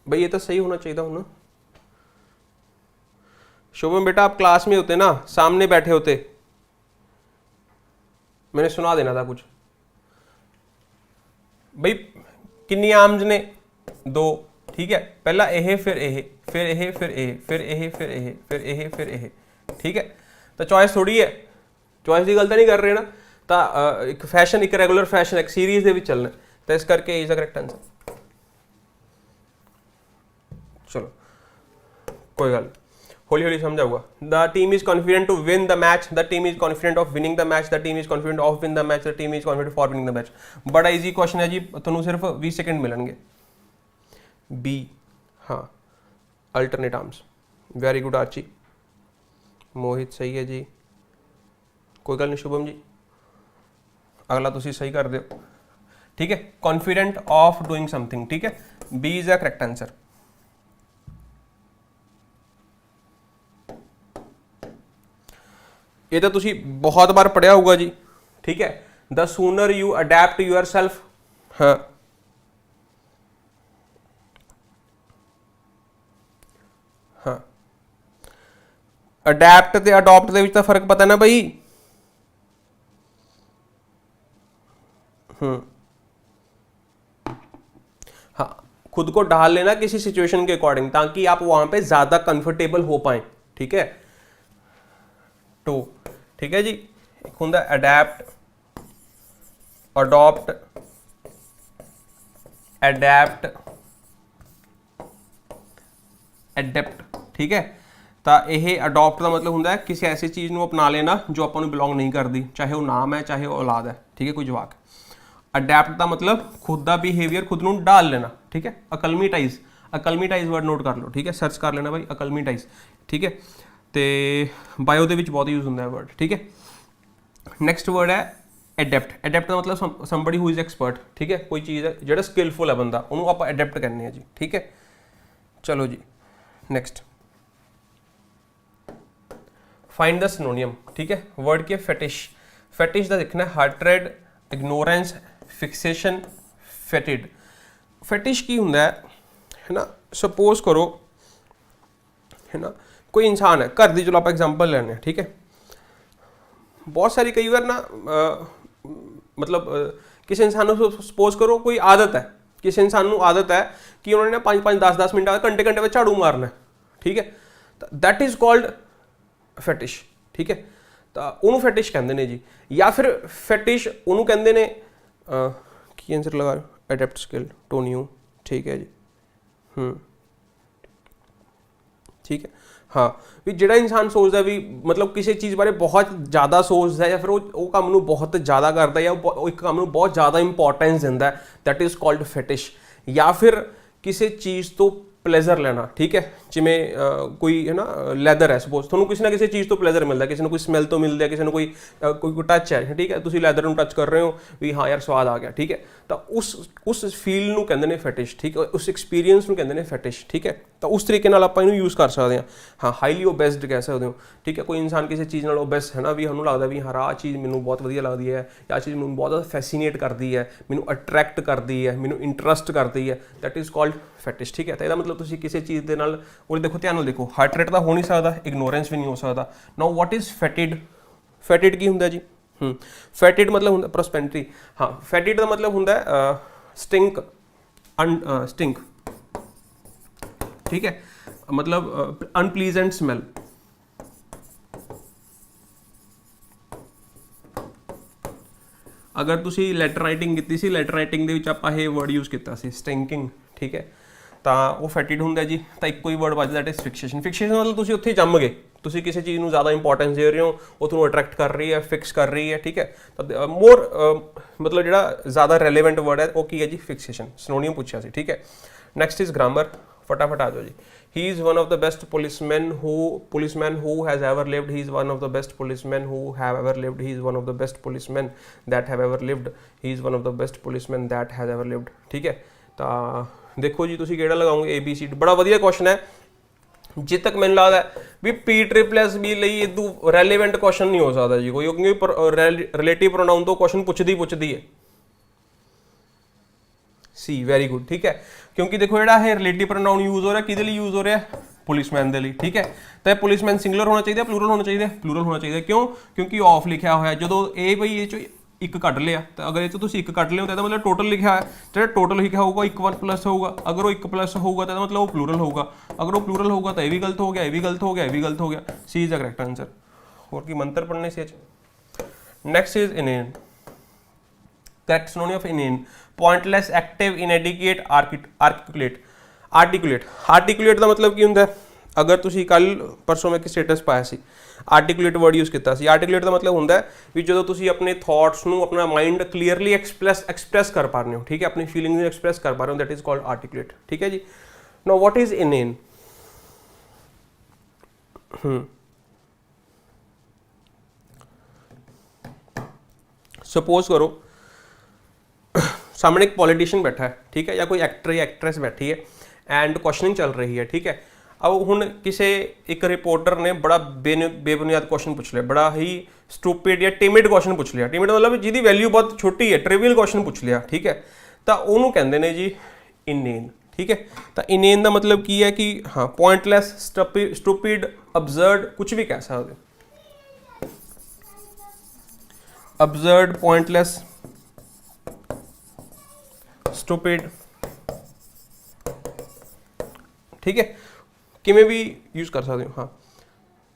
भाई ये तो सही होना चाहिए था ना। शुभम बेटा आप क्लास में होते ना, सामने बैठे होते, मैंने सुना देना था कुछ। भाई कितनी आर्म्स ने, दो, ठीक है, पहला ए फिर ए फिर ए फिर ए फिर ए फिर ए फिर ए फिर ए, ठीक है। तो चॉइस थोड़ी है, चॉइस की गलती नहीं कर रहे ना, तो एक फैशन, एक रेगुलर फैशन, एक सीरीज के चलना, तो इस करके इज द करेक्ट आंसर। चलो कोई गल, हौली हौली समझाऊंगा। The team is confident to win the match, the team is confident of winning the match, the team is confident of win the match, the team is confident for winning the match. बड़ा easy question है जी, तुहानू सिर्फ 20 second मिलेंगे। B, हाँ alternate arms, very good Archi, Mohit सही है जी, कोई गल नहीं शुभम जी, अगला तुसी सही कर दो, ठीक है। कॉन्फिडेंट ऑफ डूइंग समथिंग, ठीक है, B is the correct answer. ये तो तुसी बहुत बार पढ़िया होगा जी, ठीक है। The sooner you adapt yourself, हाँ हाँ, अडैप्ट ते अडॉप्ट दे विच तां फर्क पता ना भाई। हाँ, खुद को ढाल लेना किसी सिचुएशन के अकॉर्डिंग, ताकि आप वहां पे ज्यादा कंफर्टेबल हो पाए, ठीक है। टू, ठीक है जी, एक होंदा अडैप्ट, अडॉप्ट, अडैप्ट, एडेप्ट, ठीक है। तो यह अडॉप्ट का मतलब होंदा है किसी ऐसी चीज़ को अपना लेना जो आपां नूं बिलोंग नहीं करती, चाहे वो नाम है चाहे वो औलाद है, ठीक है, कोई जवाक। अडैप्ट का मतलब खुद का बिहेवियर खुद नूं डाल लेना, ठीक है। अकलमीटाइज, अकलमीटाइज वर्ड नोट कर लो, ठीक है, सर्च कर लेना भाई अकलमीटाइज, ठीक है। तो बायो दे विच बहुत यूज होंदा है वर्ड, ठीक है। नैक्सट वर्ड है एडेप्ट, एडेप्ट का मतलब समबडी हु इज एक्सपर्ट, ठीक है, कोई चीज़ है जो स्किलफुल है बंदा, उन्होंने आप एडेप्ट करने हैं जी, ठीक है। चलो जी नेक्स्ट, फाइंड द सिनोनियम, ठीक है। वर्ड के फेटिश, फेटिश का देखना है हार्ट्रेड, इग्नोरेंस, फिक्सेशन, फेटिड। फेटिश की होंदा है ना, सपोज करो है ना, कोई इंसान है, घर की चलो आप एग्जाम्पल लेने, ठीक है। बहुत सारी कई बार ना मतलब किसी इंसान को सपोज करो कोई आदत है, किसी इंसान को आदत है कि उन्होंने 5-5, 10-10 मिनट घंटे घंटे में झाड़ू मारना है, ठीक है। दैट इज कॉल्ड फेटिश, ठीक है। तो उन्होंने फेटिश कहते हैं जी, या फिर फेटिश उन्होंने कहते हैं की आंसर लगा एडेप्ट स्किल टू न्यू, ठीक है जी, ठीक है। हाँ भी जिहड़ा इंसान सोचता भी मतलब किसी चीज़ बारे बहुत ज़्यादा सोचता है, या फिर वो काम नूं बहुत ज़्यादा करता है, या एक काम नूं बहुत ज़्यादा इंपॉर्टेंस दिंदा है, दैट इज़ कॉल्ड फेटिश। या फिर किसी चीज़ तो प्लेजर लेना, ठीक है, जिमें कोई है ना लैदर है, सपोज थोनों किसी ना किसी चीज़ तो प्लेजर मिलता है, किसी ने कोई स्मैल तो मिलता है, किसी ने कोई टच है, ठीक है, तुम लैदर टच कर रहे हो भी हाँ यार स्वाद आ गया, ठीक है। तो उस फील नूं कहंदे ने फेटिश, ठीक है, उस एक्सपीरियंस नूं कहंदे ने फेटिश, ठीक है। तो उस तरीके नाल आपां इहनूं यूज़ कर सकते हैं। हाँ हाईली ओबेस्ड कह सकते हो, ठीक है, कोई इंसान किसी चीज़ नाल ओबेस है ना, भी सानूं लगदा भी हाँ आह चीज़ मैनूं बहुत वधिया लगदी है, या चीज़ मैनूं बहुत ज़्यादा फैसीनेट करती है, मैनूं अट्रैक्ट करती है, मैनूं इंटरस्ट करती है, दैट इज़ कॉल्ड फेटिश, ठीक है। तो इसदा मतलब तुसीं किसी चीज़ दे नाल और देखो ध्यान नाल देखो, हार्ट रेट तो हो नहीं सकता, इग्नोरेंस भी नहीं हो सकता। नाउ व्हाट इज़ फेटिड, फेटिड की हुंदा जी, फेटिड मतलब हुंदा प्रोस्पेरिटी। हाँ फेटिड का मतलब हुंदा स्टिंक, स्टिंक, ठीक है, मतलब अनप्लीजेंट स्मैल। अगर तुसी लैटर राइटिंग की सी, लैटर राइटिंग दे विच आपां ये वर्ड यूज़ किया सी स्टिंकिंग, ठीक है। ਤਾਂ ਉਹ ਫੈਟਿਡ ਹੁੰਦਾ ਜੀ, ਤਾਂ ਇੱਕੋ ਹੀ ਵਰਡ ਵੱਜਦਾ ਦੈਟ ਇਜ਼ ਫਿਕਸੇਸ਼ਨ। ਫਿਕਸੇਸ਼ਨ ਮਤਲਬ ਤੁਸੀਂ ਉੱਥੇ ਜੰਮ ਗਏ, ਤੁਸੀਂ ਕਿਸੇ ਚੀਜ਼ ਨੂੰ ਜ਼ਿਆਦਾ ਇੰਪੋਰਟੈਂਸ ਦੇ ਰਹੇ ਹੋ, ਉਹ ਤੁਹਾਨੂੰ ਅਟਰੈਕਟ ਕਰ ਰਹੀ ਹੈ, ਫਿਕਸ ਕਰ ਰਹੀ ਹੈ, ਠੀਕ ਹੈ। ਤਾਂ ਮੋਰ ਮਤਲਬ ਜਿਹੜਾ ਜ਼ਿਆਦਾ ਰੈਲੇਵੈਂਟ ਵਰਡ ਹੈ ਉਹ ਕੀ ਹੈ ਜੀ, ਫਿਕਸੇਸ਼ਨ। ਸਿਨੋਨੀਮ ਪੁੱਛਿਆ ਸੀ, ਠੀਕ ਹੈ। ਨੈਕਸਟ ਇਜ਼ ਗ੍ਰਾਮਰ, ਫਟਾਫਟ ਆ ਜਾਓ ਜੀ। He is one of the best policemen who has ever lived. He is one of the best policemen who have ever lived. He is one of the best policemen that have ever lived. He is one of the best policemen that has ever lived, ठीक है। ਤਾਂ ਦੇਖੋ ਜੀ ਤੁਸੀਂ ਕਿਹੜਾ ਲਗਾਓਗੇ, ABC। ਬੜਾ ਵਧੀਆ question ਹੈ, ਜਿੱਥੇ ਤੱਕ ਮੈਨੂੰ ਲੱਗਦਾ ਵੀ P++B ਲਈ ਇਦੋਂ ਰੈਲੇਵੈਂਟ ਕੁਐਸਚਨ ਨਹੀਂ ਹੋ ਸਕਦਾ ਜੀ ਕੋਈ, ਕਿਉਂਕਿ ਰਿਲੇਟਿਵ ਪ੍ਰੋਨਾਊਨ ਤੋਂ ਕੁਐਸਚਨ ਪੁੱਛਦੀ ਹੈ। ਸੀ ਵੈਰੀ ਗੁੱਡ, ਠੀਕ ਹੈ। ਕਿਉਂਕਿ ਦੇਖੋ ਜਿਹੜਾ ਇਹ ਰਿਲੇਟਿਵ ਪ੍ਰੋਨਾਊਨ ਯੂਜ਼ ਹੋ ਰਿਹਾ ਕਿਹਦੇ ਲਈ ਯੂਜ਼ ਹੋ ਰਿਹਾ, ਪੁਲਿਸਮੈਨ ਦੇ ਲਈ, ਠੀਕ ਹੈ। ਤਾਂ ਇਹ ਪੁਲਿਸਮੈਨ ਸਿੰਗੂਲਰ ਹੋਣਾ ਚਾਹੀਦਾ, ਪਲੂਰਲ ਹੋਣਾ ਚਾਹੀਦਾ, ਪਲੂਰਲ ਹੋਣਾ ਚਾਹੀਦਾ। ਕਿਉਂ? ਕਿਉਂਕਿ ਆਫ ਲਿਖਿਆ ਹੋਇਆ, ਜਦੋਂ ਇਹ ਬਈ ਇਹ ਚੋਂ ਇੱਕ ਕੱਢ ਲਿਆ, ਤਾਂ ਅਗਰ ਇਹ ਤੋਂ ਤੁਸੀਂ ਇੱਕ ਕੱਢ ਲਿਓ ਤਾਂ ਇਹਦਾ ਮਤਲਬ ਟੋਟਲ ਲਿਖਿਆ ਹੋਇਆ, ਜਿਹੜਾ ਟੋਟਲ ਲਿਖਿਆ ਹੋਊਗਾ 1+ ਹੋਊਗਾ। ਅਗਰ ਉਹ 1+ ਹੋਊਗਾ ਤਾਂ ਇਹਦਾ ਮਤਲਬ ਉਹ ਪਲੂਰਲ ਹੋਊਗਾ। ਅਗਰ ਉਹ ਪਲੂਰਲ ਹੋਊਗਾ ਤਾਂ ਇਹ ਵੀ ਗਲਤ ਹੋ ਗਿਆ, ਇਹ ਵੀ ਗਲਤ ਹੋ ਗਿਆ, ਇਹ ਵੀ ਗਲਤ ਹੋ ਗਿਆ। C is the correct answer. ਹੋਰ ਕੀ ਮੰਤਰ ਪੜ੍ਹਨੇ ਸੀ ਅੱਜ। Next is inane. Correct synonym of inane, pointless, active, inadequate, articulate। articulate ਦਾ ਮਤਲਬ ਕੀ ਹੁੰਦਾ ਹੈ? ਅਗਰ ਤੁਸੀਂ ਕੱਲ ਪਰਸੋਂ ਮੈਂ ਇੱਕ ਸਟੇਟਸ ਪਾਇਆ ਸੀ, ਆਰਟੀਕੂਲੇਟ ਵਰਡ ਯੂਜ਼ ਕੀਤਾ ਸੀ। ਆਰਟੀਕੂਲੇਟ ਦਾ ਮਤਲਬ ਹੁੰਦਾ ਹੈ ਵੀ ਜਦੋਂ ਤੁਸੀਂ ਆਪਣੇ ਥਾਟਸ ਨੂੰ, ਆਪਣਾ ਮਾਈਂਡ ਕਲੀਅਰਲੀ ਐਕਸਪ੍ਰੈਸ ਕਰ ਪਾ ਰਹੇ ਹੋ, ਠੀਕ ਹੈ, ਆਪਣੀ ਫੀਲਿੰਗਸ ਨੂੰ ਐਕਸਪ੍ਰੈਸ ਕਰ ਪਾ ਰਹੇ ਹੋ, ਦੈਟ ਇਜ਼ ਕਾਲਡ ਆਰਟੀਕੂਲੇਟ, ਠੀਕ ਹੈ ਜੀ। ਨਾਓ ਵਾਟ ਇਜ਼ ਇਨੇਨ? ਸਪੋਜ਼ ਕਰੋ सामने एक पॉलिटिशियन बैठा है, ठीक है, या कोई एक्टर या एक्ट्रेस बैठी है एंड क्वेश्चनिंग चल रही है, ठीक है। अब हुण किसी एक रिपोर्टर ने बड़ा बेबुनियाद क्वेश्चन पूछ लिया, बड़ा ही स्टूपिड या टिमिड क्वेश्चन पूछ लिया। टिमिड मतलब जिहदी वैल्यू बहुत छोटी है, ट्रिवियल क्वेश्चन पूछ लिया, ठीक है। तो उन्होंने कहते हैं जी इनेन, ठीक है। तो इनेन का मतलब की है कि हाँ, पॉइंटलैस, स्टूपिड, अबजर्ड, कुछ भी कह सकते। अबजर्ड, पॉइंटलैस, स्टूपिड, ठीक है, किमें भी यूज कर सकते हो। हाँ,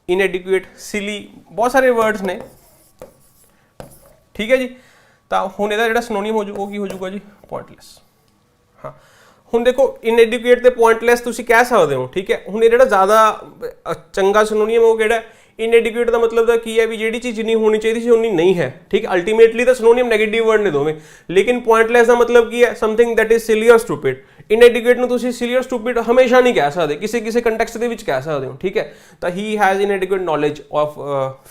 इनएडिक्वेट, सिली, बहुत सारे वर्ड्स ने, ठीक है जी। तो हुण इहदा जिहड़ा सिनोनिम हो जाऊगा, हो जाऊगा जी पॉइंटलैस। हाँ, हुण देखो इनएडिक्वेट ते पॉइंटलैस तुसीं कह सकते हो, ठीक है। हुण जिहड़ा ज़्यादा चंगा सिनोनिम हो किहड़ा, इनएडिक्वेट का मतलब दा की है भी जिहड़ी चीज़ जिन्नी होनी चाहिए सी उन्नी नहीं है, ठीक है। अल्टीमेटली तो सिनोनिम नेगेटिव वर्ड ने दोवें, लेकिन पॉइंटलैस का मतलब की है समथिंग दैट इज सिली और स्टूपिड। इनएडिक्वेट नूं तुसीं सिली और स्टूपिड हमेशा नहीं कह सकते, किसी किसी कंटैक्सट दे विच कह सकते हो, ठीक है। तो he has इनएडिक्वेट knowledge of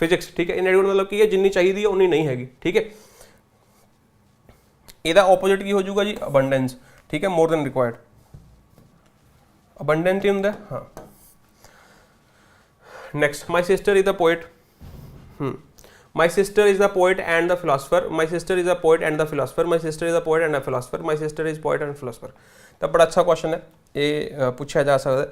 physics, ठीक है। इनएडिक्वेट मतलब की है जिन्नी चाहिए उन्नी नहीं हैगी, ठीक है। इहदा ऑपोजिट की हो जाऊगा जी अबंडेंस, ठीक है, मोर देन रिक्वायर्ड। अबंडेंस ही हुंदा, हाँ। Next, my sister is a poet. My sister is a poet and the philosopher. My sister is a poet and the philosopher. My sister is a poet and a philosopher. My sister is poet and philosopher. तो बड़ा अच्छा question है, ये पूछा जा सकता है।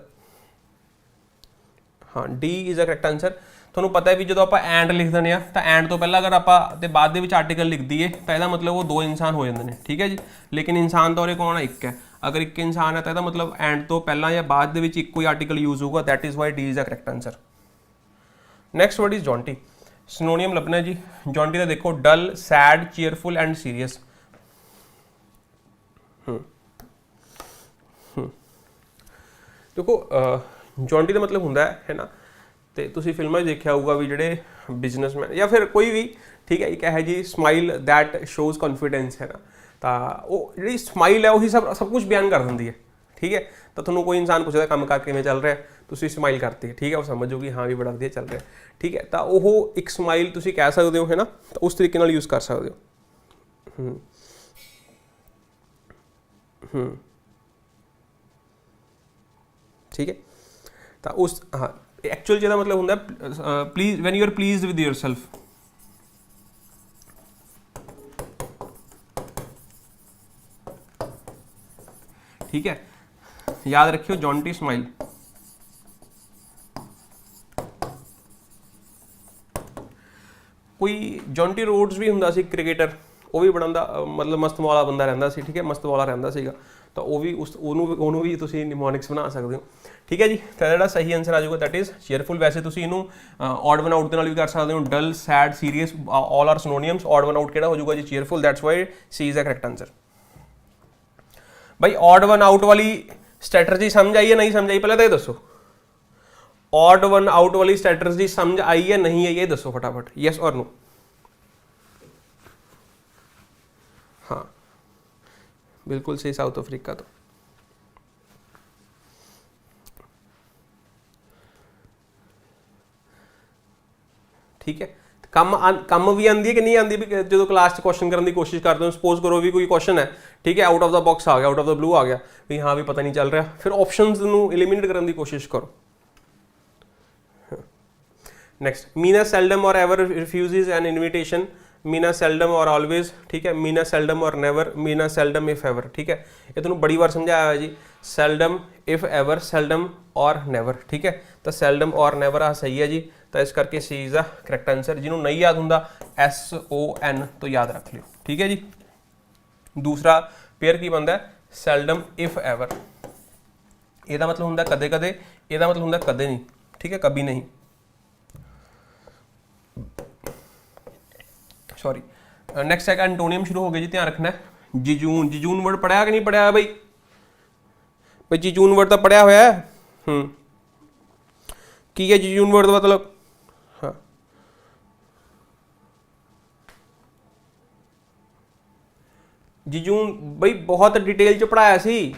हाँ, D is the correct answer। ਤੁਹਾਨੂੰ ਪਤਾ ਹੈ ਵੀ ਜਦੋਂ ਆਪਾਂ ਐਂਡ ਲਿਖ ਦਿੰਦੇ ਆ ਤਾਂ ਐਂਡ ਤੋਂ ਪਹਿਲਾਂ ਅਗਰ ਆਪਾਂ ਤੇ ਬਾਅਦ ਦੇ ਵਿੱਚ ਆਰਟੀਕਲ ਲਿਖ ਦਈਏ ਤਾਂ ਇਹਦਾ ਮਤਲਬ ਉਹ ਦੋ ਇਨਸਾਨ ਹੋ ਜਾਂਦੇ ਨੇ, ਠੀਕ ਹੈ ਜੀ। ਲੇਕਿਨ ਇਨਸਾਨ ਤਾਂ ਉਹਦੇ ਕੋਲ ਨਾ ਇੱਕ ਹੈ। ਅਗਰ ਇੱਕ ਇਨਸਾਨ ਹੈ ਤਾਂ ਇਹਦਾ ਮਤਲਬ ਐਂਡ ਤੋਂ ਪਹਿਲਾਂ ਜਾਂ ਬਾਅਦ ਦੇ ਵਿੱਚ ਇੱਕੋ ਹੀ ਆਰਟੀਕਲ ਯੂਜ਼ ਹੋਊਗਾ, that is why D is the correct answer। Next word is jaunty. Synonym लभना है जी जॉन्टी का, देखो dull, sad, cheerful and serious. देखो जॉन्टी का मतलब होंदा है ना, तो तुसीं फिल्मां देखा होगा भी जिहड़े बिजनेसमैन या फिर कोई भी, ठीक है, एक है जी स्माइल दैट शोज़ कॉन्फिडेंस, है ना। तो वो जी स्माइल है वही सब कुछ बयान कर देंदी है, ठीक है। तो तुहानूं कोई इंसान पुछदा काम कार किवें चल रहा है, तुसीं स्माइल करती है, ठीक है, वो समझो कि हाँ भी बड़ा वधिया चल रहा है, ठीक है। तो वो एक स्माइल तुसीं कह सकते हो, है ना, तो उस तरीके नाल यूज़ कर सकते हो। ठीक है। तो उस हाँ एक्चुअल जिहदा मतलब हुंदा please when you are pleased with yourself, ठीक है। याद रखियो जॉन्टी स्माइल। कोई जॉन्टी रोड्स भी हुंदा सी क्रिकेटर, वो भी बड़ा मतलब मस्त वाला बंदा रहिंदा सी, ठीक है, मस्त वाला रहिंदा सीगा। तो वो भी उन्होंने भी तुसीं निमोनिक्स बना सकते हो, ठीक है जी। तो जिहड़ा सही आंसर आ जाऊगा दैट इज चेयरफुल। वैसे तुसीं इहनूं ऑड वन आउट दे नाल भी कर सकते हो, dull, sad, serious, all are synonyms. Odd one out किहड़ा हो जाऊगा जी cheerful, that's why C is the correct answer. भाई ऑड वन आउट वाली स्ट्रैटजी समझ आई है नहीं समझ आई, पहले तो ये दसो। ऑड वन आउट वाली स्ट्रैटजी समझ आई है नहीं है, ये दसो फटाफट, यस और नो। हाँ बिल्कुल सही, साउथ अफ्रीका। तो ठीक है, कम भी आती है कि नहीं आती भी, जो क्लास च क्वेश्चन करने की कोशिश करते हो, सपोज करो भी कोई क्वेश्चन है, ठीक है, आउट ऑफ द बॉक्स आ गया, आउट ऑफ द ब्लू आ गया भी, हाँ भी पता नहीं चल रहा, फिर ऑप्शंस ਨੂੰ एलिमिनेट करने की कोशिश करो। नेक्स्ट, मीना सेल्डम और ever refuses an invitation, Meena seldom और ऑलवेज, ठीक है, मीना सेल्डम और never, Meena seldom if ever, ठीक है, ये तुहानू बड़ी बार समझाया है जी, सेल्डम इफ एवर, सेल्डम और नेवर, ठीक है, तो सेल्डम और नेवर आ सही है जी, तो इस करके सी इज द करैक्ट आंसर। जिन्होंने नहीं याद होंगे SON तो याद रख लियो, ठीक है जी। दूसरा पेयर की बनता है सेल्डम इफ एवर, ਇਹਦਾ मतलब ਹੁੰਦਾ कदे कदे, ਇਹਦਾ मतलब ਹੁੰਦਾ कदे नहीं, ठीक है, कभी नहीं, सॉरी। नेक्स्ट है एंटोनियम शुरू हो गया जी, ध्यान रखना है। जिजून, जिजून वर्ड पढ़िया कि नहीं पढ़िया भाई? भाई जिजून वर्ड तो पढ़िया होया है। की है जिजून वर्ड का मतलब? हाँ जिजून भाई बहुत डिटेल च पढ़ाया सी।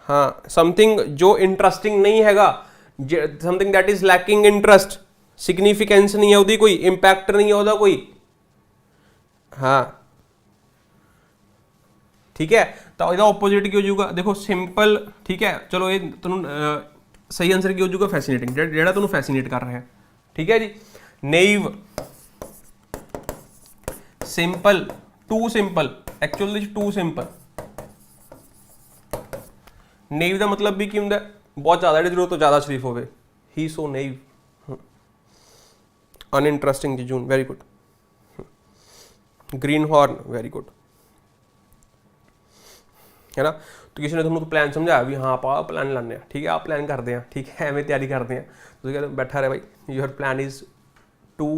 हाँ समथिंग जो इंटरस्टिंग नहीं हैगा, something that is lacking interest, significance नहीं है उसकी, कोई इंपैक्ट नहीं है उसका कोई। हाँ ठीक है, तो इसका ऑपोजिट की हो जाऊगा, देखो सिंपल, ठीक है, चलो ये तुम सही आंसर की हो जाऊगा फैसिनेटिंग, जेड़ा तुम फैसिनेट कर रहे हैं, ठीक है जी। Naive, simple, too simple, actually too simple. Naive का मतलब भी की होंगे बहुत ज़्यादा जरूरत तो ज़्यादा शरीफ होवे, he so naive, uninteresting jejune, very good. Greenhorn, very good, है ना। तो किसी ने तुमको तो प्लान समझाया भी, हाँ आप प्लान लाने, ठीक है, आप प्लान करते हैं, ठीक है, एवं तैयारी करते हैं, तो कहते बैठा रहे भाई your plan is too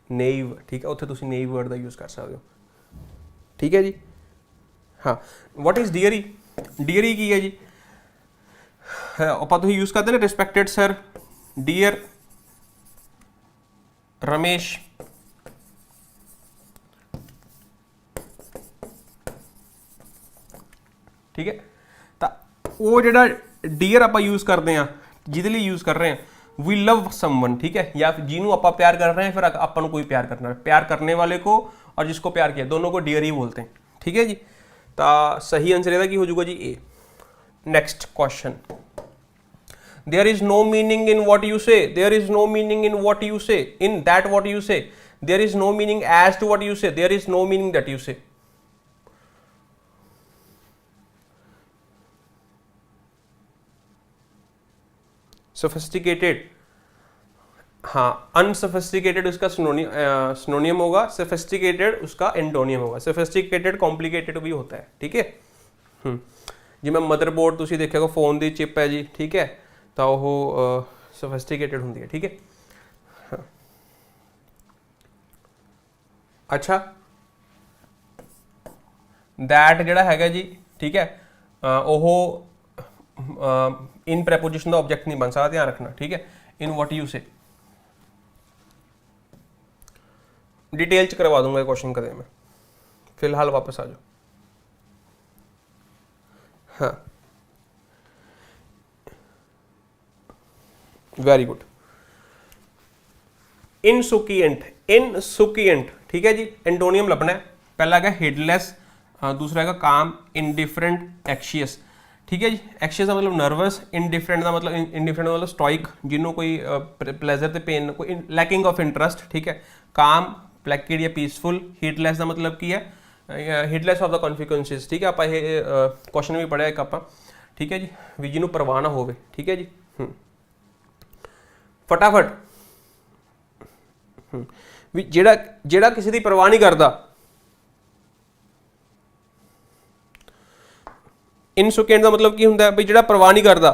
naive, ठीक है, उत्थे तुसीं नेइव वर्ड का यूज़ कर सकते हो, ठीक है जी। हाँ वट इज़ डियरी, डियरी की है जी, आप यूज़ करते हैं रिस्पैक्टेड सर, डियर रमेश, ठीक है, तो वो जो डियर आप यूज़ करते हैं, जिहदे लिए यूज़ कर रहे हैं, वी लव समवन, ठीक है, या जिन्होंने आप प्यार कर रहे हैं, फिर अपन कोई प्यार करना है, प्यार करने वाले को और जिसको प्यार किया, दोनों को डियर ही बोलते हैं, ठीक है जी। तो सही आंसर इसका की हो जाएगा जी A. Next question, there is no meaning in what you say, there is no meaning in what you say, in that what you say, there is no meaning as to what you say, there is no meaning that you say। sophisticated, हाँ unsophisticated उसका सिनोनियम होगा, sophisticated उसका antonym होगा। sophisticated complicated भी होता है, ठीक है। जिवें मदरबोर्ड तुसीं देखिएगा, फोन की चिप है जी, ठीक है, तो वो सोफिस्टिकेटेड होंगी है, ठीक है। हाँ। अच्छा दैट जिहड़ा हैगा जी, ठीक है, वो इन प्रैपोजिशन का ऑब्जेक्ट नहीं बन सकता, ध्यान रखना, ठीक है। इन वॉट यू से डिटेल च करवा दूंगा क्वेश्चन कदे मैं, फिलहाल वापस आ जाओ। हाँ वेरी गुड। इनसुकिएंट, इनसुकिएंट, ठीक है जी, एंटोनियम लभना है, पहला है हेडलेस, दूसरा है काम, इनडिफरेंट, एक्शियस, ठीक है जी। एक्शियस का मतलब नर्वस, इनडिफरेंट का मतलब इनडिफरेंट मतलब स्टॉइक, जिन्होंने कोई प्लेजर ते पेन, कोई लैकिंग ऑफ इंटरस्ट, ठीक है। काम, प्लैकिड या पीसफुल। हीटलैस का मतलब की है, हीटलैस ऑफ द कॉन्सिक्वेंसेस, ठीक है, आप ये क्वेश्चन भी पढ़िया एक आप, ठीक है जी, भी जिन्होंने परवाह ना होवे, ठीक है जी। फटाफट, भी जेड़ा जेड़ा किसी की परवाह नहीं करता, इनसुकिएंट का मतलब की होंगे भी जेड़ा परवाह नहीं करता।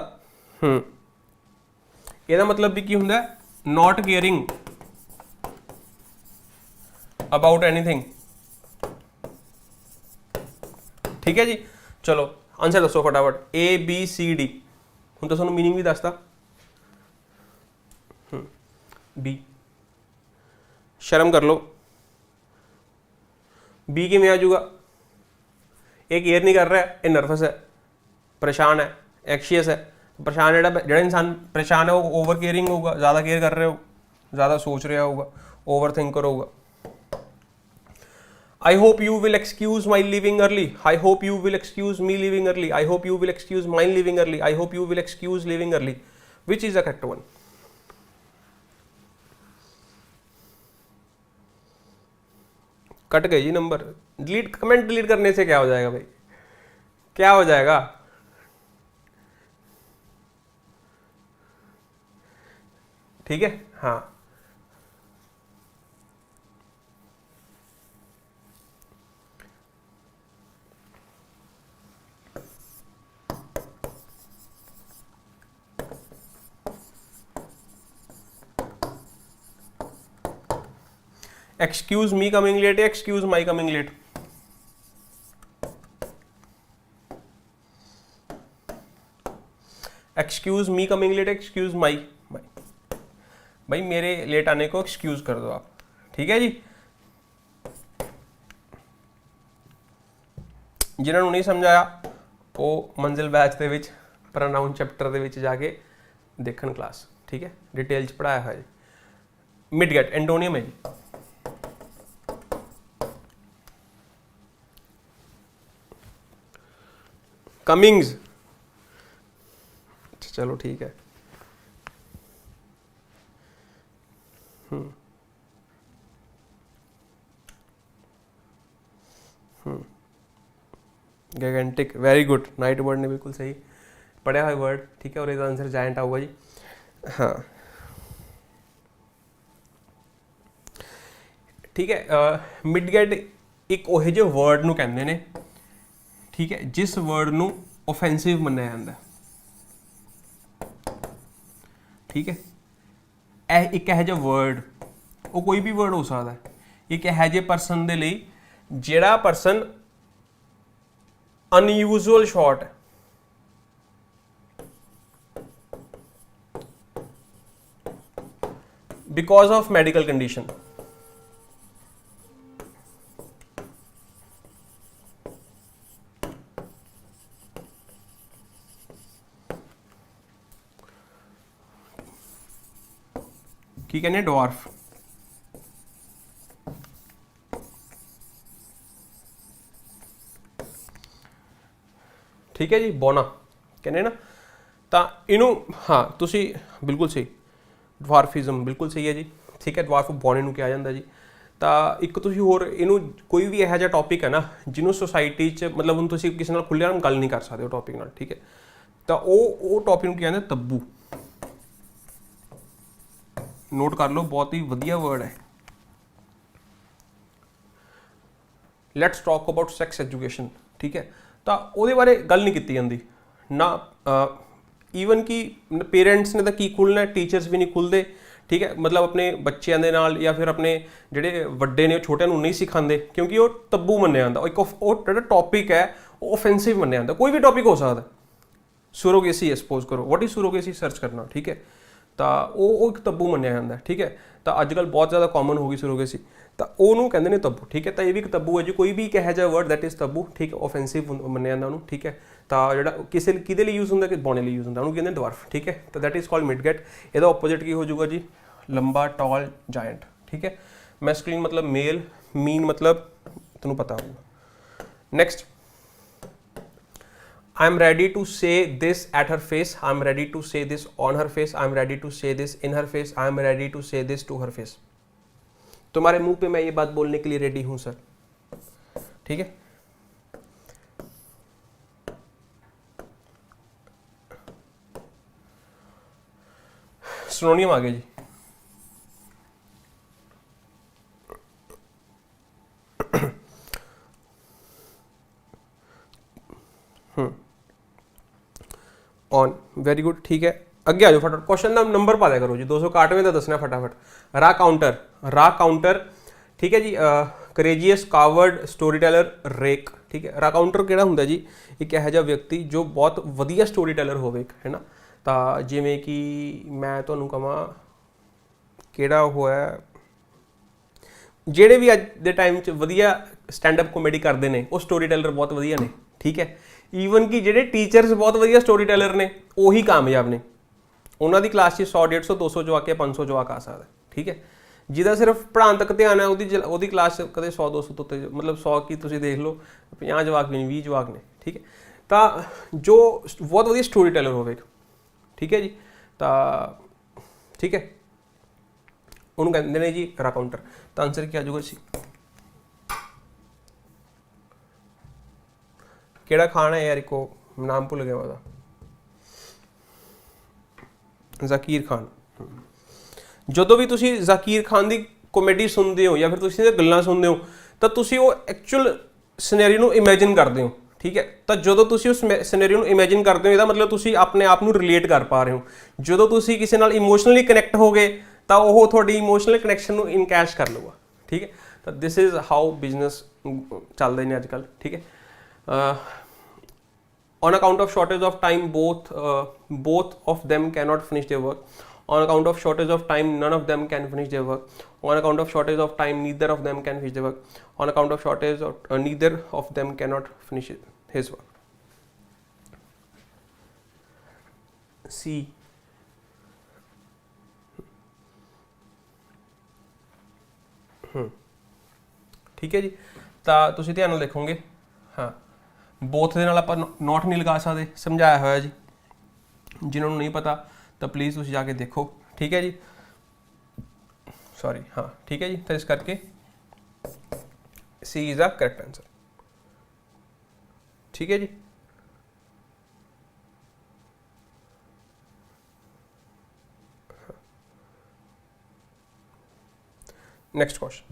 ਇਹਦਾ मतलब भी की होंगे नॉट केयरिंग अबाउट एनीथिंग, ठीक है जी। चलो आंसर दसो फटाफट ABCD। हूँ तो तुहानूं मीनिंग भी दसदा बी, शर्म कर लो, बी किवें आ जाऊगा? ये केयर नहीं कर रहा है, ये नर्वस है, परेशान है, एक्शियस है। परेशान जो इंसान परेशान है वो ओवर केयरिंग होगा, ज़्यादा केयर कर रहे हो, ज़्यादा सोच रहा होगा, ओवर थिंकर होगा। I hope you will excuse my leaving early. I hope you will excuse me leaving early. I hope you will excuse mine leaving early. I hope you will excuse leaving early. Which is the correct one? Cut गए जी number. Delete, comment delete करने से क्या हो जाएगा भाई? क्या हो जाएगा? ठीक है, हाँ। एक्सक्यूज मी कमिंग लेट या excuse my coming late? Excuse me coming late, excuse my भाई मेरे लेट आने को एक्सक्यूज कर दो आप, ठीक है जी। जिन्होंने नहीं समझाया वो मंजिल बैच के प्रोनाउन चैप्टर के जाके देखन क्लास, ठीक है, डिटेल च पढ़ाया है जी। मिडगेट एंटोनियम है जी। कमिंग्स, चलो ठीक है। गैगेंटिक, वेरी गुड। नाइट वर्ड ने बिल्कुल सही पढ़ा हुआ वर्ड, ठीक है, और इसका आंसर जायंट आऊगा जी। हाँ ठीक है। मिडगेट एक ओहे जे वर्ड नूं कहंदे ने, ठीक है, जिस वर्ड नूं ऑफेंसिव मन्निया जांदा है, ठीक है। एक यह जिहा वर्ड, वो कोई भी वर्ड हो सकता है, एक यह जे परसन दे लई जिहड़ा परसन अनयूजुअल शॉर्ट है, बिकॉज ऑफ मेडिकल कंडीशन। की कहने डॉर्फ, ठीक है जी। बोना कहने ना, तो इनू हाँ तुसी बिल्कुल सही, डवार्फिज्म बिल्कुल सही है जी, ठीक है। डवार्फ बोने नूं कहा जाता जी। तो एक तुसी होर इनू कोई भी यह टॉपिक है ना जिन्हों सोसाइटी च मतलब हुण तुसी किसी नाल खुल्लिया गल नहीं कर सकते हो टॉपिक नाल, ठीक है। तो वो टॉपिक नूं कहते तब्बू। नोट कर लो, बहुत ही वधिया वर्ड है। लैट्स टॉक अबाउट सैक्स एजुकेशन, ठीक है। तो वो बारे गल नहीं की जाती ना, ईवन कि पेरेंट्स ने तो की खुलना, टीचर्स भी नहीं खुलते, ठीक है। मतलब अपने बच्चों के नाल या फिर अपने जोड़े वड्डे ने छोटिਆਂ ਨੂੰ नहीं सिखाते, क्योंकि वो तब्बू मन्निया जाता। एक वो टॉपिक है वो ऑफेंसिव मन्निया जाता। कोई भी टॉपिक हो सकता है, सुरोगेसी है, सपोज करो व्हाट इज सुरोगेसी सर्च करना, ठीक है। तो वो एक तब्बू मन्निया जाता है, ठीक है। तो अजकल बहुत ज़्यादा कॉमन हो गई सुरोगेसी, तो उन्होंने कहते हैं तब्बू, ठीक है। तो ये भी एक तब्बू है जी, कोई भी कह जा वर्ड दैट इज तब्बू, ठीक है, ऑफेंसिव मन्निया जाता उन्होंने, ठीक है। तो जो किसी कि यूज़ होंगे कि बोने यूज़ होंगे, उन्होंने कहते हैं डवार्फ, ठीक है। तो दैट इज कॉल्ड मिडगेट। यदा ओपोजिट की हो जाऊगा जी लंबा, टॉल, जायंट, ठीक है। मैस्कुलिन मतलब मेल, मीन मतलब तुम्हें पता होगा। Next, I am ready to say this at her face. I am ready to say this on her face. I am ready to say this in her face. I am ready to say this to her face. तुम्हारे मुंह पे मैं ये बात बोलने के लिए ready हूं सर, ठीक है। सिनोनियम आगे जी। ऑन, वेरी गुड, ठीक है। अगे आ जाओ फटाफट, क्वेश्चन का नंबर पा दिया करो जी, 291 का दसना फटाफट। रा काउंटर, रा काउंटर, ठीक है जी। Courageous, coward, storyteller, rake. ठीक है, राकाउंटर ਕਿਹੜਾ ਹੁੰਦਾ ਜੀ? ਇੱਕ ਇਹੋ ਜਿਹਾ ਵਿਅਕਤੀ ਜੋ ਬਹੁਤ ਵਧੀਆ ਸਟੋਰੀ ਟੈਲਰ ਹੋਵੇ, ਹੈ ਨਾ। ਤਾਂ ਜਿਵੇਂ ਕਿ ਮੈਂ ਤੁਹਾਨੂੰ ਕਹਾਂ ਕਿਹੜਾ ਉਹ ਹੈ, ਜਿਹੜੇ ਵੀ ਅੱਜ ਦੇ ਟਾਈਮ 'ਚ ਵਧੀਆ ਸਟੈਂਡ-ਅਪ ਕਾਮੇਡੀ ਕਰਦੇ ਨੇ ਉਹ ਸਟੋਰੀ ਟੈਲਰ ਬਹੁਤ ਵਧੀਆ ਨੇ। ਠੀਕ ਹੈ, ਈਵਨ ਕਿ ਜਿਹੜੇ ਟੀਚਰਸ ਬਹੁਤ ਵਧੀਆ ਸਟੋਰੀ ਟੈਲਰ ਨੇ ਉਹੀ ਕਾਮਯਾਬ ਨੇ। ਉਹਨਾਂ ਦੀ ਕਲਾਸ 'ਚ 100, 150, 200 ਜਵਾਕ ਜਾਂ 500 ਜਵਾਕ ਆ ਸਕਦਾ। ਠੀਕ ਹੈ, ਜਿਹਦਾ ਸਿਰਫ ਪੜ੍ਹਾਉਣ ਤੱਕ ਧਿਆਨ ਹੈ ਉਹਦੀ ਕਲਾਸ 'ਚ ਕਦੇ 100, 200 ਤੋਂ ਉੱਤੇ, ਮਤਲਬ 100 ਕੀ ਤੁਸੀਂ ਦੇਖ ਲਓ 50 ਜਵਾਕ ਵੀ ਨਹੀਂ, 20 ਜਵਾਕ ਨੇ। ਠੀਕ ਹੈ, ਤਾਂ ਜੋ ਬਹੁਤ ਵਧੀਆ ਸਟੋਰੀ ਟੈਲਰ ਹੋਵੇ, ਠੀਕ ਹੈ ਜੀ, ਤਾਂ ਠੀਕ ਹੈ, ਉਹਨੂੰ ਕਹਿੰਦੇ ਨੇ ਜੀ ਰਾਕਾउंटर। ਤਾਂ ਆਨਸਰ ਕੀ ਆ ਜਾਊਗਾ ਜੀ? ਕਿਹੜਾ ਖਾਨ ਹੈ ਯਾਰ, ਇੱਕੋ ਨਾਮ ਭੁੱਲ ਗਿਆ ਉਹਦਾ, ਜ਼ਾਕੀਰ ਖਾਨ। ਜਦੋਂ ਵੀ ਤੁਸੀਂ ਜ਼ਾਕੀਰ ਖਾਨ ਦੀ ਕਾਮੇਡੀ ਸੁਣਦੇ ਹੋ ਜਾਂ ਫਿਰ ਤੁਸੀਂ ਇਹਦੀਆਂ ਗੱਲਾਂ ਸੁਣਦੇ ਹੋ ਤਾਂ ਤੁਸੀਂ ਉਹ ਐਕਚੁਅਲ ਸਿਨੈਰੀਓ ਨੂੰ ਇਮੇਜਿਨ ਕਰਦੇ ਹੋ। ਠੀਕ ਹੈ, ਤਾਂ ਜਦੋਂ ਤੁਸੀਂ ਉਸ ਸਿਨੈਰੀਓ ਨੂੰ ਇਮੇਜਿਨ ਕਰਦੇ ਹੋ ਇਹਦਾ ਮਤਲਬ ਤੁਸੀਂ ਆਪਣੇ ਆਪ ਨੂੰ ਰਿਲੇਟ ਕਰ ਪਾ ਰਹੇ ਹੋ। ਜਦੋਂ ਤੁਸੀਂ ਕਿਸੇ ਨਾਲ ਇਮੋਸ਼ਨਲੀ ਕਨੈਕਟ ਹੋ ਗਏ ਤਾਂ ਉਹ ਤੁਹਾਡੀ ਇਮੋਸ਼ਨਲ ਕਨੈਕਸ਼ਨ ਨੂੰ ਇਨਕੈਸ਼ ਕਰ ਲਊਗਾ। ਠੀਕ ਹੈ, ਤਾਂ ਦਿਸ ਇਜ਼ ਹਾਊ ਬਿਜ਼ਨਸ ਚੱਲਦੇ ਨੇ ਅੱਜ ਕੱਲ੍ਹ। ਠੀਕ ਹੈ, on account of shortage of time both of them cannot finish their work. On account of shortage of time none of them can finish their work. On account of shortage of time neither of them can finish their work. On account of shortage of neither of them cannot finish his work. C. ठीक है जी, ਤਾਂ ਤੁਸੀਂ ਧਿਆਨ ਨਾਲ ਦੇਖੋਗੇ। ਹਾਂ, ਬੋਥ ਦੇ ਨਾਲ ਆਪਾਂ ਨੋਟ ਨਹੀਂ ਲਗਾ ਸਕਦੇ, ਸਮਝਾਇਆ ਹੋਇਆ ਜੀ। ਜਿਨ੍ਹਾਂ ਨੂੰ ਨਹੀਂ ਪਤਾ ਤਾਂ ਪਲੀਜ਼ ਤੁਸੀਂ ਜਾ ਕੇ ਦੇਖੋ। ਠੀਕ ਹੈ ਜੀ, ਸੌਰੀ, ਹਾਂ ਠੀਕ ਹੈ ਜੀ। ਤਾਂ ਇਸ ਕਰਕੇ ਸੀ ਇਜ਼ ਦਾ ਕਰੈਕਟ ਆਂਸਰ। ਠੀਕ ਹੈ ਜੀ, नेक्स्ट क्वेश्चन।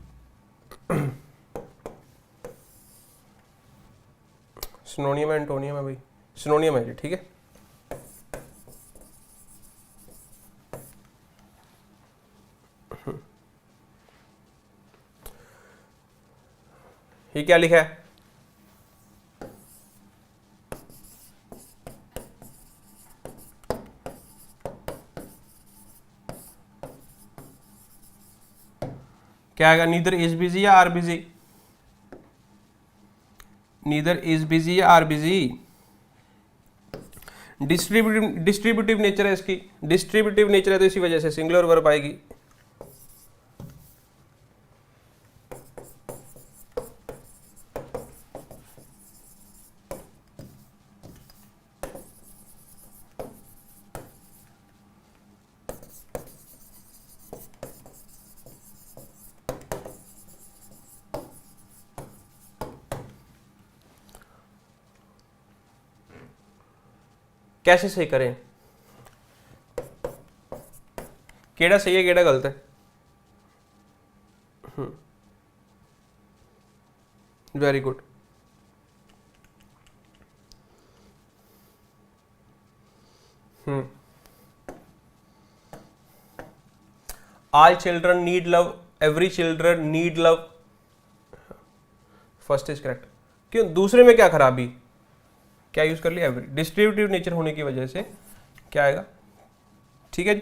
सिनोनियम है, एंटोनियम है भाई? सिनोनियम है जी। ठीक है, ये क्या लिखा है? क्या आएगा? नीदर इज बिजी या are busy? Neither is busy या आर बिजी। डिस्ट्रीब्यूटिव नेचर है इसकी, डिस्ट्रीब्यूटिव नेचर है तो इसी वजह से सिंगुलर वर्ब आएगी। कैसे सही करें? केड़ा सही है केड़ा गलत है? Very good. All children need love, every children need love, first is correct. क्यों? दूसरे में क्या खराबी? क्या यूज कर लिया? एवरी। डिस्ट्रीब्यूटिव नेचर होने की वजह से क्या आएगा? ठीक है जी।